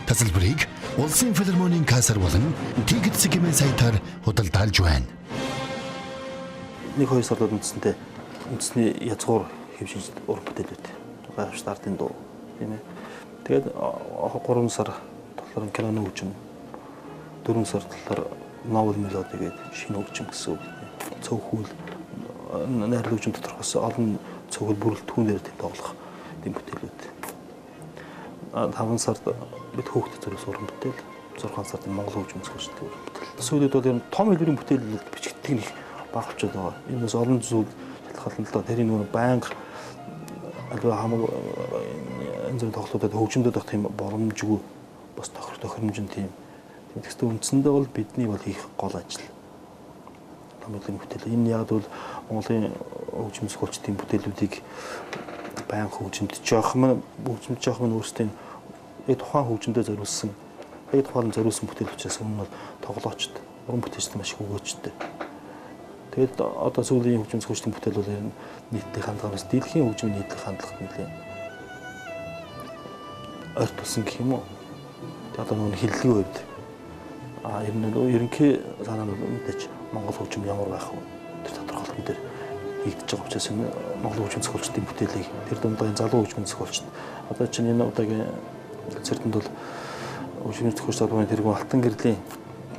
Тасалбарыг улсын филармонийн кассар болон Тигэт цэгийн сайтаар худалдаалж байна. 1-2 сард үндэсний язгуур хэвшиж уран бүтээлүүд гайхамшигт ардын дуу тийм ээ. Тэгээд 3 сар болохоор киноны хөгжим, 4 сар болохоор новел мелоди гэдэг шинэ хөгжим гэсэн үг. Цөөхөл найрлаг хөгжим доторхоос олон цөөхөл бүрэлдэхүүнээр тоглох тийм бүтээлүүд. 5 сард бид хөөгдөд зэрэг уран бүтээл, 6 сард Монгол хөгжим зохиолчдын уран бүтээл. Сүүлд бол энэ том хэлбэрийн бүтээлүүд бичигддэг нэг бага болчиход байгаа. Энэс олон зүйл шалтгаална л да. Тэрийн нөгөө байнга аливаа хамаг энэ зэрэг тоглолтод хөгжимдөд авах тийм боломжгүй бас тохиромжин тийм. Тэгэхдээ үндсэндээ бол бидний бол хийх гол ажил. Том хэлбэрийн бүтээл. Энэ яг бол Монголын хөгжим зохиолчдын бүтээлүүдийг байнга хөгжимд жоох нь өөрсдийн тухайн хөгжимдөө зориулсан тухайн зориулсан бүтээл учраас өмнө нь тоглоочд уран бүтээлчд маш их өгөөжтэй. Тэгээд одоо сүүлийн хөгжим зохиолчдын бүтээл бол нийтдээ хандлагаас дэлхийн хөгжмийн нийтлэг хандлагт нэлээ ойр тулсан гэх юм уу. Тэгээд одоо нөгөө хиллэгийн үед ерөнхий санаа нь мэдээч Монгол хөгжим ямар байх вэ? Тэр тодорхойлолт дээр хийгдэж байгаа учраас энэ Монгол хөгжим зохиолчдын бүтээлийг тэр дундаа энэ залуу хөгжмийн зохиолчд одоо чинь энэ удаагийн концертанд бол хөгжмийн зохиолчдын тэргүүн Алтан гэрлийн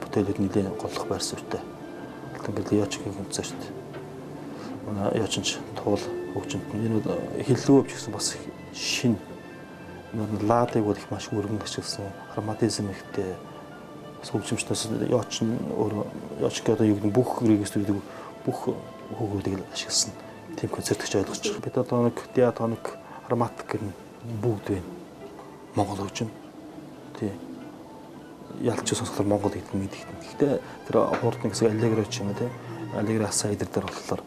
бүтээлүүд нэлээд голлох байр суурьтай. Алтан гэрлийн Яочингийн концерт. Манай Яочинч туул хөгжимд энэ бол хиллүү өвч гэсэн бас шинэ ладыг бол их маш өргөн ашигласан хроматизм ихтэй хөгжимчнээс Яочин Яочингийн одоо юу гэдэг бүх регистрүүдийг бүх хөгүүдийг ашигласан тийм концерт гэж ойлгож байгаа. Бид одоо нэг диатоник хроматик гэх бүгд байна. Монгол хөгжим тий ялч сонсохоор Монгол гэдэг нь мэдэгдэн. Гэхдээ тэр хурдны хэсэг аллегро ч юм уу тий аллегро асайдер дээр болохоор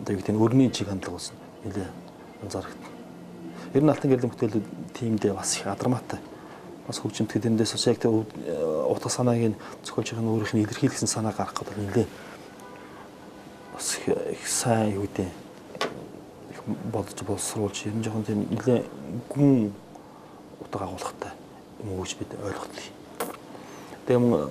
одоо юу гэдэг нь өрний чиг хандлага болсон. Нилээ анзаарахт. Ер нь Алтан гэрлийн бүтээлүүд тиймдээ бас их адармаатай бас хөгжимтэй тэндээс бас яг тэр утга санааг нь зохиолч нь өөрийнх нь илэрхийлсэн санаа гарах гэдэг нэлээ бас их сайн юу гэдэг их бодож боловсруулж ер нь жоохон тийм нэлээ гүн утга агуулгатай юм уу гэж бид ойлготлоо. Тэгээ мөн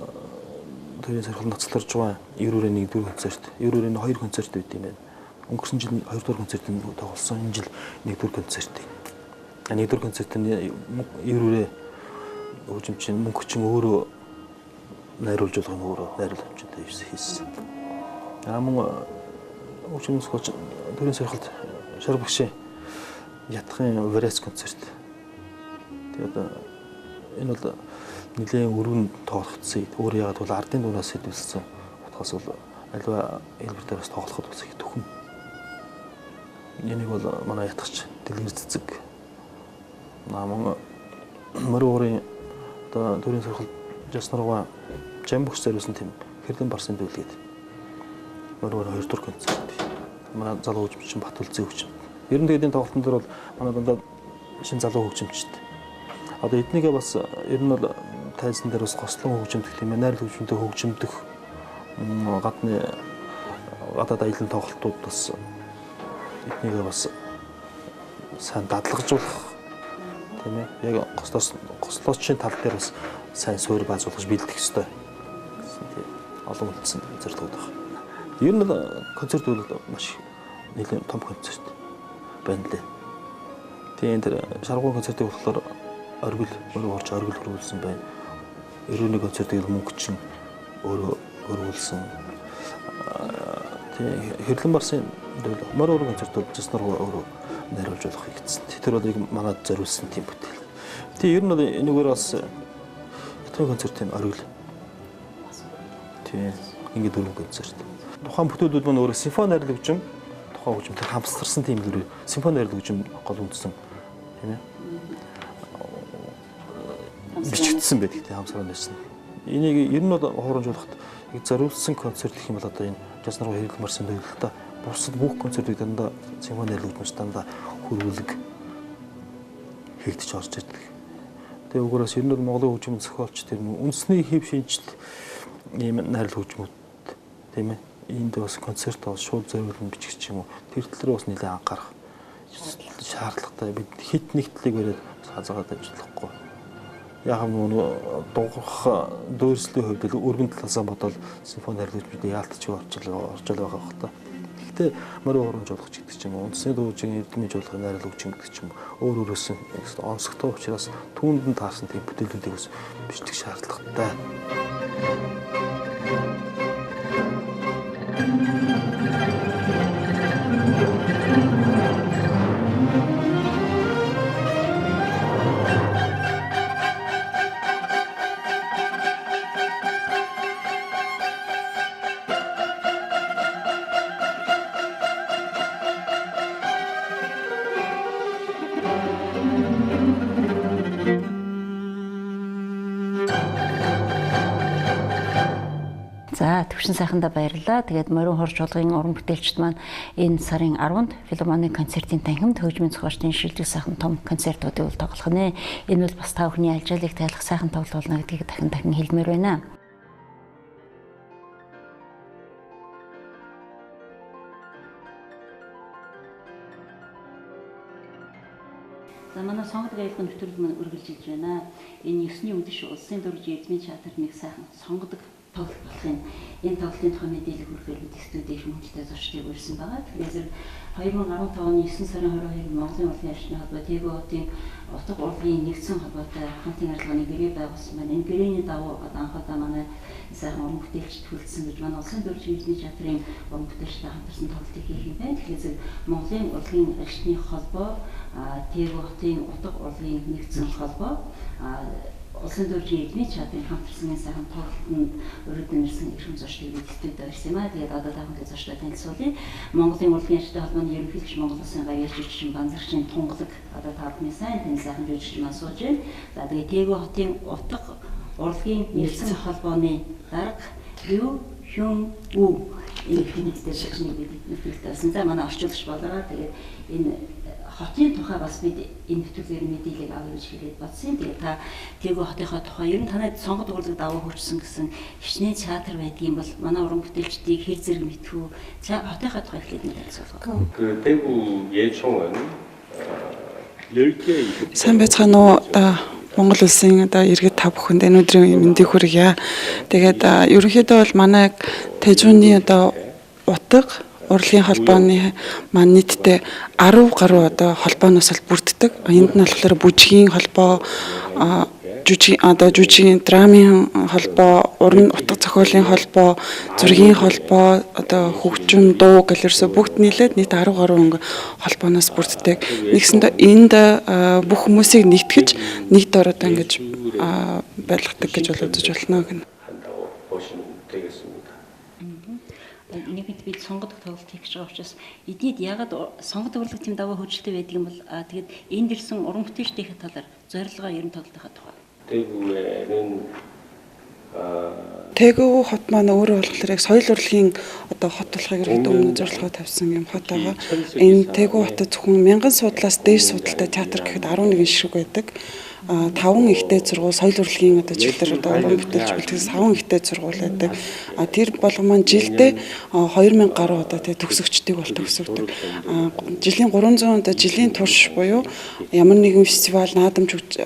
төрийн сархил ноцлорж байгаа Еврорын 1-р концерт, Еврорын 2 концерт байт юм байна. Өнгөрсөн жил 2-р концертын тоглосон, энэ жил 1-р концерт. 1-р концертын Еврорын хөгжимчин мөнгөчин өөрөө найруулж байгаа нь өөрөө найруулагчтай хийсэн. Мөн хөгжимс гоч төрийн сархилд шар багшийн ятгахын Верес концерт. Тэгээд энэ бол нэлээд өргөн тоологдсон. Өөр яагаад бол ардын дуунаас сэдвэлсэн утгаас бол альва хэлбэр дээр бас тоглоход бас их төхөн. Энийг бол манай ятгахч дэлгэр цэцэг намын мөрөөрийн одоо төрийн сархилд жаснаргаа жамбөгч зориулсан тийм хэрлэн барсан дэлгээд мөрөөр 2-р концерт. Манай залуу хөгжимчин Батүлзээ хөгжим. Ер нь тэгээд энэ тоглолтын дээр бол манай дандаа шинэ залуу хөгжимчтэй. Одоо эднийгээ бас ер нь бол тайлсан дээр бас гослон хөгжимдөх тийм ээ найрал хөгжимтэй хөгжимдөх гадны гадаад аялын тоглолтууд бас эднийгээ бас сайн дадлагжуулах тийм ээ яг гослоочийн тал дээр бас сайн суурь баазуулж бэлдэх ёстой гэсэн тийм олон үлдсэн зорилгууд байна. Ер нь концерт бол маш нэлээд том концерт байна лээ. Тийм тэр шаргуун концертыг болохоор оргил орж оргил хөрвүүлсэн байна. Ерөөний концертыг мөнгөчин өөрөө хөрвүүлсэн. Тийм хэрлэн барсан мөр концерт бол жиснэр өөрөө найруулж болох хийгдсэн. Тэр бол яг манад зориулсан тийм бүтээл. Тийм ер нь бол энэгээр бас ятгахын концертын оргил. Тийм ингээд 4 концерт. Тухайн бүтээлүүд маань өөрөө симфони найрал хөгжим, тухайн хөгжимтэй хамсарсан тийм л симфони найрал хөгжим гол үндсэн. Тийм ээ. Бичигдсэн байдаг тийм хамсарсан байсан. Энийг ер нь бол хуурамжуулахад яг зориулсан концерт гэх юм бол одоо энэ жаз нарга хэрэглэмарсан байл л та. Бусад бүх концертыг дандаа симфони найрал хөгжмөс дандаа хөрвүүлэг хийгдэж орж ирдэг. Тэгээ угаараас ер нь Монголын хөгжмийн зохиолч тийм үндэсний хэв шинжил ийм найрал хөгжмүүд тийм ээ. Энд бас концерт бол шууд зориулсан бичгч юм уу. Тэр тал руу бас нэлээд анхаарах шаардлагатай. Бид хит нэгтлийг бариад хазаагаад ажиллахгүй. Яг нөгөө дуурах дөөслийн хувьд л өргөн талаасаа бодвол симфони найрал хөгжмөд яалтч орж байгаа хөх та. Гэхдээ мөрөө урамжуулах гэдэг чинь үндэсний дуучин эрдэмийн жуулахын найрал хөгжим гэдэг чинь өөр өөрөөс онцгой учраас түүнд нь таарсан тийм бүтээлүүдийг бас бичлэх шаардлагатай. За төвшин сайхандаа баярлалаа. Тэгээд Морин хорж болгын уран бүтээлчд маань энэ сарын 10-нд филармоны концертын танхимд хөгжмийн зохиолчдын шилдэг сайхан том концертуудыг бол тоглох нэ. Энэ бол бас та бүхний алжаалыг тайлах сайхан тоглолт болно гэдгийг дахин хэлмээр байна. За манай сонгодог аялгын нэвтрүүлэг маань үргэлжилж байна. Энэ 9-ний үдэш улсын дөрвөн эзмийн чатар нэг сайхан сонгодог тоглолт болохын энэ тоглолтын тухай мэдээлэл хүргэхэд студид хүмүүстээ зочдыг урьсан байгаа. Тэгэхээр 2015 оны 9 сарын 22-нд Монголын улсын ашны холбоо Тэвэ хотын утга урлагийн нэгдсэн холбоотой хамтын арилгааны гэрээ байгуулсан байна. Энэ гэрээний дагуу анхудаа манай сайхан уран бүтээлчд хүрэлцсэн гэж манай улсын дөрвөн эзмийн чатрын уран бүтээлчтэй хамтарсан тоглолтыг хийх юм байна. Тэгэхээр Монголын урлагийн ашны холбоо Тэвэ хотын утга урлагийн нэгдсэн холбоо улсын дөрвөн эзмийн чатрын хамтарсан сайхан тоглолтод өрөөдөн ирсэн эрхэм зочдыг бид студид ирсэн юм аа. Тэгээд одоо та бүхэнд зочдоо танилцуулъя. Монголын урлагийн аштай холбооны ерөнхийлөгч Монгол Улсын гавьяа жүжигчин Банзарчин Тунгалаг одоо та бүхний сайн тань сайхан жүжигчин маань сууж байна. За тэгээд Тэвэ хотын утга урлагийн нэгдсэн холбооны дарга Лю Хюн У энэ хүмүүстэй шигний бид нэвтрүүлсэн. За манай орчуулагч болоо. Тэгээд энэ хотын тухай бас бид энэ нэвтрүүлгээр мэдээлэл авъя гэж хэлээд бодсон. Тэгээ та Тэгүү хотынхоо тухай ер нь танад сонгоод дугуулдаг даваа хурцсан гэсэн хичнээн театр байдгийн бол манай уран бүтээлчдийг хэр зэрэг мэдхүү. За хотынхоо тухай эхлээд мэдээлэл. 그 대구 예총은 10개 сайн байцгаана уу? Монгол улсын иргэд та бүхэнд энэ өдрийн мэндийг хүргье. Тэгээд ерөнхийдөө бол манай Тэжүүний утга урлагийн холбооны маань нийтдээ 10 гаруй холбооноос бүрддэг. Энд нь болохоор бүжгийн холбоо, жүжигчин драмын холбоо, уран утга зохиолын холбоо, зургийн холбоо, хөгжим, дуу гэлэрсээ бүгд нийлээд нийт 10 гаруй холбооноос бүрддэг. Нэгсэндээ энд бүх хүмүүсийг нэгтгэж нэг дор ингэж байлгадаг гэж үзэж болно гэнэ. 한다고 보시면 되겠습니다. Нэгэнт бид сонгодог тоглолт хийх гэж байгаа учраас эднийд ягаад сонгодог урлаг тийм даваа хөгжилтэй байдаг юм бол тэгээд энд ирсэн уран бүтээлчдийн талаар зорилгоо ер нь тоглохын тухай. 대구에는 Тэгүү хот маань өөрөө болохоор яг соёл урлагийн хот болохыг ерөнхийдөө өмнө зорилгоо тавьсан юм хот байгаа. Энэ Тэгүү хотод зөвхөн 1000 судлаас дээш судалтай театр гэхэд 11 ширхэг байдаг. 5 ихтэй сургууль соёл урлагийн чиглэлээр уран бүтээлч бэлтгэсэн 5 ихтэй сургууль байдаг. Тэр болгон маань жилдээ 2000 гаруй төгсөгчдийг бол төгсөвдөг. Жилийн 300 жилийн турш буюу ямар нэгэн фестивал, наадамж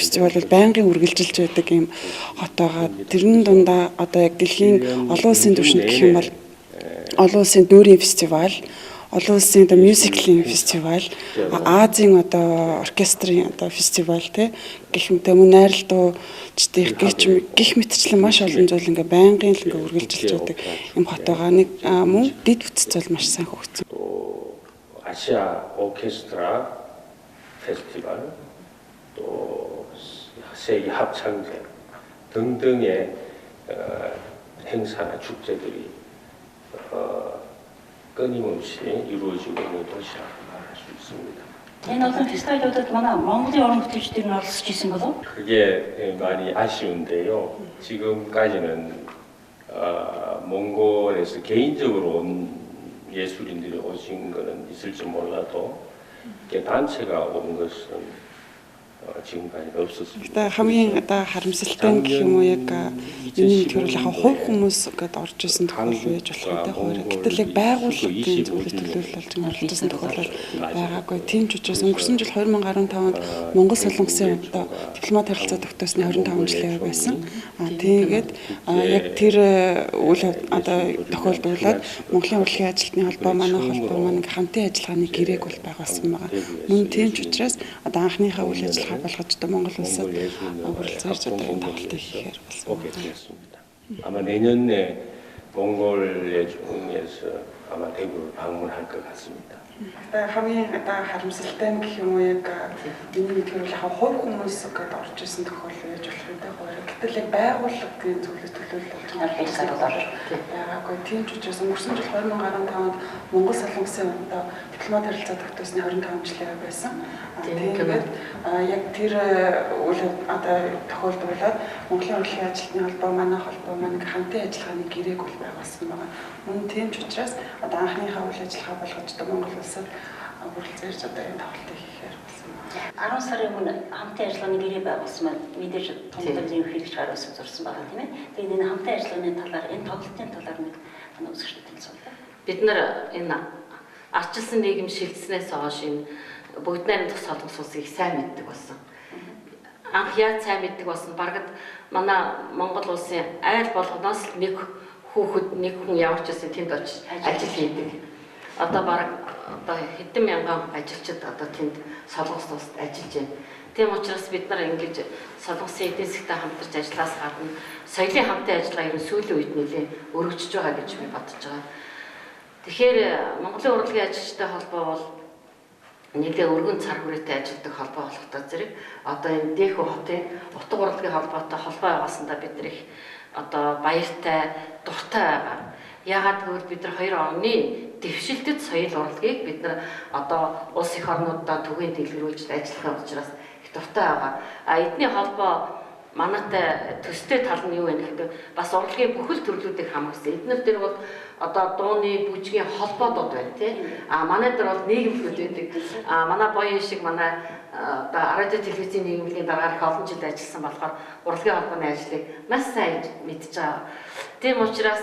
фестивал бол байнгын үргэлжилж байдаг юм хот байгаа. Тэрний дундаа яг дэлхийн олон улсын түвшинд гэх юм бол олон улсын дүүрийн фестивал, олон улсын мюзиклийн фестивал, Азийн оркестрийн фестивал гэх мэт мөн найралтуудчдын гих мэтчлэн маш олон зүйл байнгын үргэлжилж байдаг юм хот байгаа. Нэг мөн дэд бүтц бол маш сайн хөгжсөн. 또 아시아 오케스트라 페스티벌, 또 세계 합창제 등등의 행사나 축제들이 끊임없이 이루어지고 있는 도시라고 말할 수 있습니다. Энэ олон фестивалуудад манай Монголын уран бүтээлчдэр нь оролцож ирсэн болов? 그게 많이 아쉬운데요. 지금까지는 몽골에서 개인적으로 온 예술인들이 오신 거는 있을지 몰라도 이렇게 단체가 온 것은 지금까지 없었습니다. хамгийн харамсалтай нь гэх юм уу яг энэ төрөл хувь хүмүүс гээд орж исэн тохиол байж болох байх. Гэтэл яг байгууллагын зүйлс төлөөлөл болж оролцсон тохиол байгаагүй. Тийм ч учраас өнгөрсөн жил 2015 онд Монгол солонгосын дипломат харилцаа тогтоосны 25 жилийн байсан. Тэгээд яг тэр үйл тохиолдуулаад Монголын урлагийн ажилтны холбоо, манай холбоо маань хамтын ажиллагааны гэрээг бол байгуулсан байгаа. Мөн тийм ч учраас анхныхаа үйл ажиллагаа болгож Монгол улсад хүрэлцэж энэ тоглолтыг хийхээр болсон. 아마 내년에 몽골의 중에서 아마 대구를 방문할 것 같습니다. хамгийн харамсалтай нь гэх юм уу яг миний мэдгээр хувь хүмүүс гээд орж исэн тохиол байж болох байх. Гэтэл яг байгууллагын зүйлс төлөөлөл болж байгаагүй. Тийм ч учраас өнгөрсөн жил 2015 онд Монгол солонгосын дипломат харилцаа тогтоосны 25 жилийн байсан. Тэгээд яг тэр үйл тохиолдуулаад Монголын урлагийн ажилтны холбоо, манай холбоо маань хамтын ажиллагааны гэрээг бол байгуулсан байгаа. Мөн тийм ч учраас анхныхаа үйл ажиллагаа болгож Монгол улсад хүрэлцэж энэ тоглолтыг хийхээр болсон. 10 сарын өмнө хамтын ажиллагааны гэрээ байгуулсан маань мэдээж томдол зөв хэрэгж гаргасан зурсан байгаа тийм ээ. Тэгээд энэ хамтын ажиллагааны талаар энэ тоглолтын талаар нэг үзэгчдэд хэлцүүлээ. Бид нар энэ арчилсан нийгэм шилжснээс хойш энэ бүгд найрамдах солонгос улсыг сайн мэддэг болсон. Анх яаж сайн мэддэг болсон? Барагд манай Монгол улсын айл болгоноос нэг хүүхэд нэг хүн явж байсан тэнд очиж ажил хийдэг. Одоо бараг хэдэн мянган ажилчид тэнд солонгос улсад ажиллаж байна. Тийм учраас бид нар ингэж солонгосын эдийн засгийн хамтарч ажиллаас гадна соёлын хамтын ажиллагаа ер нь сүүлийн үед нэлээд өргөжж байгаа гэж би бодож байгаа. Тэгэхээр Монголын урлагийн ажилчтай холбоо бол нэлээд өргөн цар хүрээтэй ажилладаг холбоо болохтой зэрэг одоо энэ Дэхүү хотын утга урлагийн холбоотой холбоо яваасандаа бид нар их баяртай, дуртай байгаа. Яагаад гэвэл бид нар 2 оны дэвшилтэд соёл урлагийг бид нар улс их орнуудаа түгээн дэлгэрүүлж ажиллах учраас их дуртай байгаа. Эдний холбоо манайтай төстэй тал нь юу вэ гэхэд бас урлагийн бүхэл төрлүүдийг хамгаалсан. Эдгээр дээр бол одоо дууны бүжгийн холбоодод байна тий. Манай дээр бол нийгэмлэгүүд байдаг. Манай боён шиг манай одоо радио телевизийн нийгэмлэгийн дараах олон жил ажилласан болохоор урлагийн холбооны ажлыг маш сайн мэдж байгаа. Тийм учраас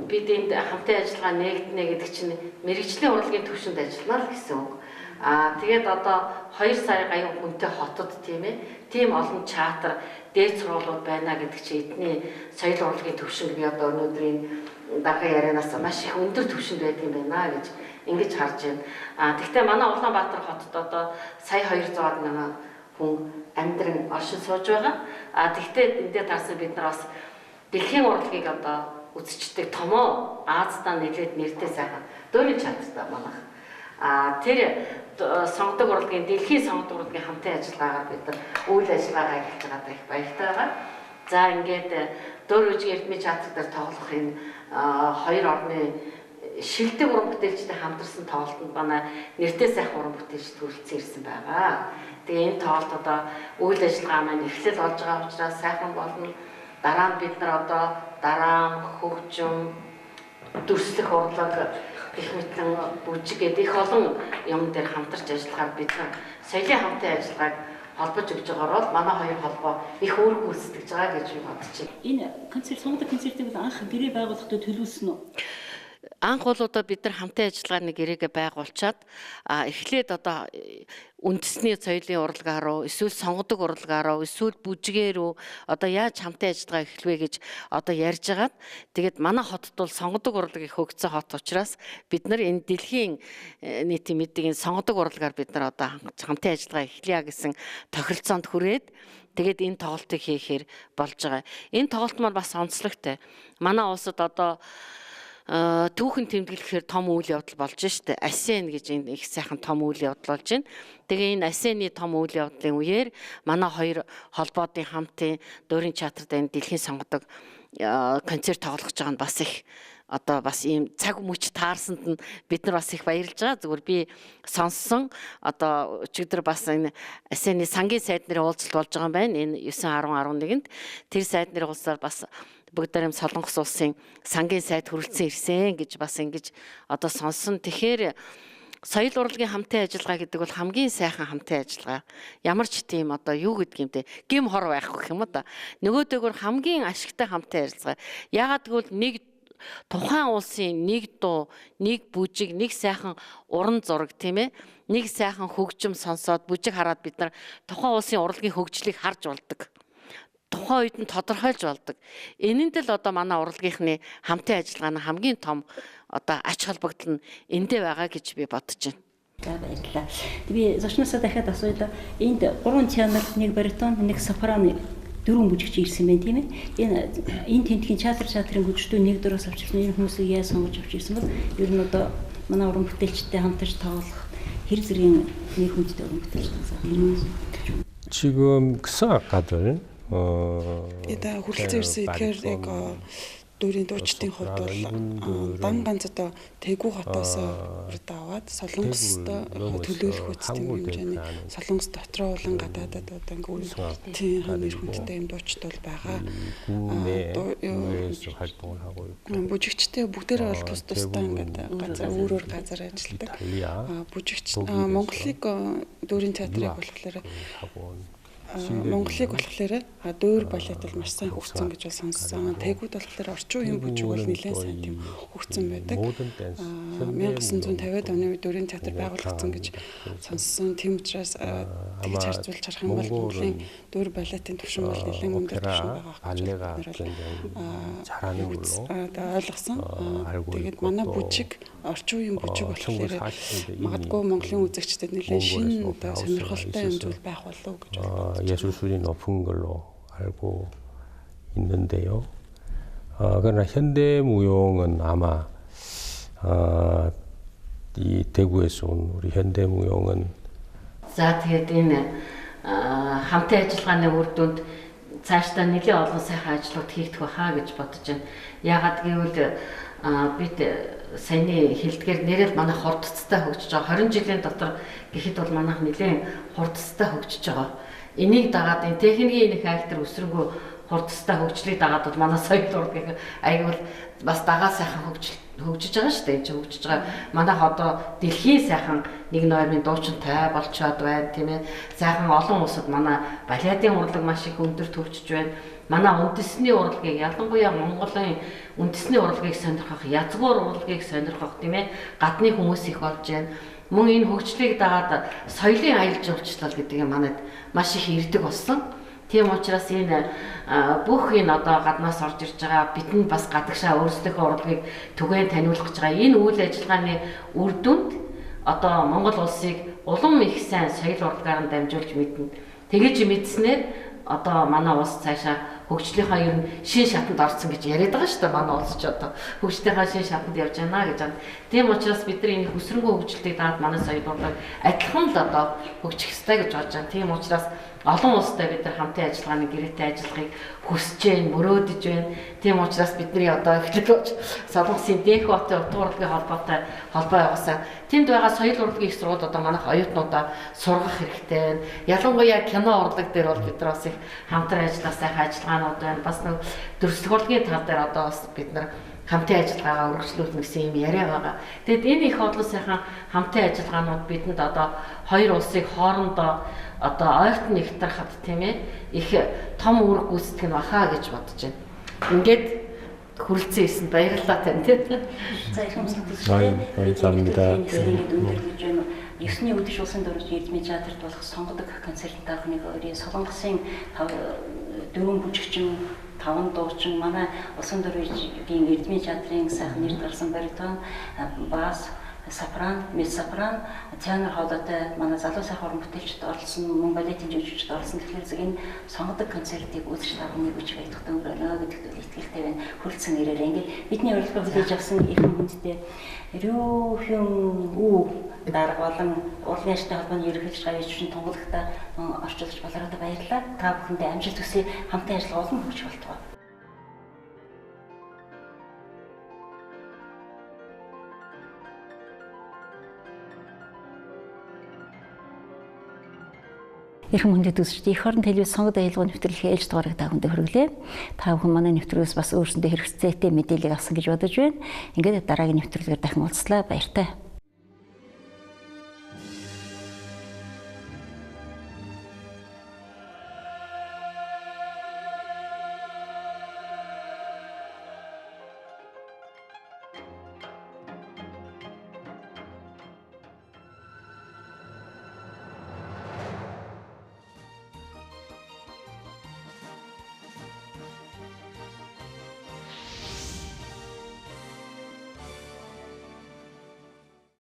бид энд хамтын ажиллагаа нэгднэ гэдэг чинь мэрэгжлийн урлагийн төвшөнд ажиллана л гэсэн үг. Тэгээд одоо 2 сая гаян хүнтэй хотод тийм ээ. Тийм олон чатар дээд сургуулиуд байна гэдэг чинь эдний соёл урлагийн төвшин би одоо өнөөдрийн дараагийн ярианаас маш их өндөр төвшөнд байдаг юм байна гэж ингэж харж байна. Гэхдээ манай Улаанбаатар хотод одоо сая 200 мянган хүн амьдран оршин сууж байгаа. Тэгвэл эндээ таарсан бид нар бас дэлхийн урлагийг одоо үзэгчдэг томоо Азиудаа нэлээд нэртэй сайхан дөөрийн чатартай манайх. Тэр сонгодог урлагийн дэлхийн сонгодог урлагийн хамтын ажиллагаагаар бид нар үйл ажиллагаагаа эхэлж байгаа их баяртай байгаа. За ингээд дөөр үжиг эрдмийн чатар дээр тоглох энэ 2 орны шилдэг уран бүтээлчтэй хамтарсан тоглолтод манай нэртэй сайхан уран бүтээлч төрөлцсөн ирсэн байгаа. Тэгээ энэ тоглолт одоо үйл ажиллагаа маань эхлэл болж байгаа учраас сайхан болно. Дараа нь бид нар одоо дараам, хөгжим, дүрслэх урлаг гэх мэтлэн бүжиг гэдэг их олон юм дээр хамтарч ажиллахаар бид нар соёлын хамтын ажиллагааг холбож өгж байгаагаар бол манай хоёр холбоо их үүрэг гүйцэтгэж байгаа гэж би бодож байна. Энэ концерт сонгодог концертыг анх гэрээ байгуулахдаа төлөвлөсөн үү? Анх бол одоо бид нар хамтын ажиллагааны гэрээгээ байгуулчаад эхлээд одоо үндэсний соёлын урлагаар руу эсвэл сонгодог урлагаар руу эсвэл бүжгээр рүү одоо яаж хамтын ажиллагаа эхлэвэ гэж одоо ярьж агаад тэгээд манай хотод бол сонгодог урлагийг хөгжсөн хот учраас бид нар энэ дэлхийн нийтийн мэддэг энэ сонгодог урлагаар бид нар одоо хамтын ажиллагаа эхлэе гэсэн тохиролцоонд хүрээд тэгээд энэ тоглолтыг хийхээр болж байгаа. Энэ тоглолт маань бас онцлогтой. Манай улсад одоо түүхэн тэмдэглэхээр том үйл явдал болж штэ. ASEAN гэж энэ их сайхан том үйл явдал болж байна. Тэгээ энэ ASEAN-ы том үйл явдлын үеэр манай хоёр холбоодын хамтын дөөрийн чатарт энэ дэлхийн сонгодог концерт тоглох гэж байгаа нь бас их одоо бас ийм цаг мөч таарсанд нь бид нар бас их баярлж байгаа. Зүгээр би сонссон одоо өчигдөр бас энэ ASEAN-ы сангийн сайд нарын уулзалт болж байгаа юм байна. Энэ 9/10/11-нд тэр сайд нарын уулзалтаар бас бүгдээрээ Солонгос улсын сангийн сайд хүрэлцэн ирсэн гэж бас ингэж одоо сонссон. Тэгэхээр соёл урлагийн хамтын ажиллагаа гэдэг бол хамгийн сайхан хамтын ажиллагаа. Ямар ч тийм одоо юу гэдэг юм те гим хор байхгүй юм да. Нөгөөдөөгөр хамгийн ашигтай хамтын ажиллагаа. Яагаад гэвэл нэг тухайн улсын нэг дуу, нэг бүжиг, нэг сайхан уран зураг тийм ээ. Нэг сайхан хөгжим сонсоод бүжиг хараад бид нар тухайн улсын урлагийн хөгжлийг харж болдог. Тухайн үед нь тодорхойлж болдог. Энэнд л одоо манай урлагийнхны хамтын ажиллагаа нь хамгийн том одоо ач холбогдол нь эндээ байгаа гэж би бодож байна. За баярлалаа. Би зочноосоо дахиад асууя. Энд 3 чанар, 1 баритон, 1 сопрано, 4 бүжигч ирсэн байна тийм ээ. Энэ тентгийн чатрын бүжигчдөө нэг дөрөөс авчирсан энэ хүмүүсийг яаж сонгож авч ирсэн бол ер нь одоо манай уран бүтээлчтэй хамтарч тоглох хэр зэргийн нэр хүндтэй уран бүтээлч. 지금 그 아까들 эда хүрэлцэн ирсэн эдгээр яг дүүрийн дуучдын хувьд бол дан ганц одоо Тэгүү хотоос урд аваад Солонгост төлөөлөх үсттэй хэмжээний Солонгос дотроо улан гадаадад одоо ингээд тийм нэр хүндтэй юм дуучид бол байгаа. Бүжигчтэй бүгдээрээ бол тус тусдаа ингээд газар өөр газар ажилладаг. Бүжигч Монголыг дүүрийн театрыг болохоор Монголыг болохоор дөөр балет бол маш сайн хөгжсөн гэж сонссон. Тэгүүд болохоор орчин үеийн бүжиг бол нэлээд сайн тийм хөгжсөн байдаг. 1950-ад оны үед дөрийн театр байгуулагдсан гэж сонссон. Тийм учраас тэгж харьцуулж харах юм бол Монголын дөөр балетын түвшин бол нэлээд өндөр түвшин байгаа гэж ойлгосон. Тэгээд манай бүжиг орчин үеийн бүжиг болохоор магадгүй Монголын үзэгчдэд нэлээд шинэ одоо сонирхолтой юм зүйл байх болов уу гэж бодлоо. 예술술이 높은 걸로 알고 있는데요. 그러나 현대무용은 아마 이 대구에서 온 우리 현대무용은 За тэгээд энэ хамтын ажиллагааны үр дүнд цаашдаа нэлээд олон сайхан ажлууд хийгдэх байхаа гэж бодож байна. Яагаад гэвэл бид саяны хэлдгээр нэрэл манай хурдцтай хөгжиж байгаа 20 жилийн дотор гэхэд бол манайх нэлээд хурдцтай хөгжиж байгаа. энийг дагаад энэ техникийн нэг фактор өсрөнгөө хурдтай хөгжлийг дагаад бол манай соёл урлагийг аягүй бас дагаа сайхан хөгжиж байгаа шүү дээ. Энд чинь хөгжиж байгаа. Манайх одоо дэлхийн сайхан нэг ноёрын дуучинтай болчоод байна тийм ээ. Сайхан олон улсад манай балетын урлаг маш их өндөр төвчж байна. Манай үндэсний урлагийг ялангуяа Монголын үндэсний урлагийг сонирхох, язгуур урлагийг сонирхох тийм ээ. Гадны хүмүүс их болж байна. Мөн энэ хөгжлийг дагаад соёлын аялал жуулчлал гэдэг нь манайд маш их ирдэг болсон. Тийм учраас энэ бүх энэ одоо гаднаас орж ирж байгаа бидэнд бас гадагшаа өөрсдийнхөө урлагийг түгээн таниулах гэж байгаа энэ үйл ажиллагааны үр дүнд одоо Монгол улсыг улам их сайн соёл урлагаар нь дамжуулж мэднэ. Тэгэж мэдснээр одоо манай улс цаашаа хөгжлийнхаа ер нь шин шатанд орсон гэж яриад байгаа шүү дээ. Манай улс ч одоо хөгжлийнхаа шин шатанд явж байна гэж байна. Тийм учраас бид нар энэ хүсрэнгөө хөгжлийг дагаад манай соёл урлаг адилхан л одоо хөгжих ёстой гэж бодож байна. Тийм учраас олон улстай бид нар хамтын ажиллагааны гэрээтэй ажиллахыг хүсэж байна, мөрөөдөж байна. Тийм учраас бидний одоо эхлэлж Солонгосын Дэнхбатын утга урлагийн холбоо явуулсан. Тэнд байгаа соёл урлагийн их сургууль одоо манайх оюутнуудаа сургах хэрэгтэй байна. Ялангуяа кино урлаг дээр бол бид нар бас их хамтран ажиллах сайхан ажиллагаанууд байна. Бас нэг дөрвөлт урлагийн тал дээр одоо бас бид нар хамтын ажиллагаагаа үргэлжлүүлнэ гэсэн юм яриа байгаа. Тэгэд энэ их олон сайхан хамтын ажиллагаанууд бидэнд одоо хоёр улсыг хоорондоо одоо ойртон нэгтрахад тийм ээ их том үүрэг гүйцэтгэх нь бахаа гэж бодож байна. Ингээд хүрэлцэн ирсэнд баярлалаа тань тийм. За их баярлалаа. Ёсны үдэш улсын дөрвөж эрдмийн театрт болох сонгодог концерттай ахныг өөрийн Солонгосын 4 бүжигчин 5 дуучин манай улсын дөрвөгийн эрдмийн театрын сайхан нэр гарсан баритон бас сопран, мецсопран, тенор хоолойтой манай залуу сайхан уран бүтээлчд оролцсон, мөн балетын жүжигчд оролцсон. Тэгэхээр энэ сонгодог концертыг үзэж тавны бүжиг айтхтай өнгөрөөнө гэдэгт итгэлтэй байна. Хүрэлцэн ирээрээ ингээд бидний урилга хүлээж авсан эрхэм хүндтэй Рю Хюн У дарга болон урлагийн ажлын холбооны ерөнхийлөгч гавьяаччин тунгалагта орчуулж болоороо баярлалаа. Та бүхэндээ амжилт хүсье. Хамтын ажиллагаа олон хөгжих болтугай. Эрхэм хүндэт үзэгчдээ эх орон телевиз сонгод аялал нэвтрүүлгийн ээлж дугаарыг та бүхэнд хүргэлээ. Та бүхэн манай нэвтрүүлгээс бас өөрсөндөө хэрэгцээтэй мэдээлэл авсан гэж бодож байна. Ингээд дараагийн нэвтрүүлгээр дахин уулзлаа. Баяртай.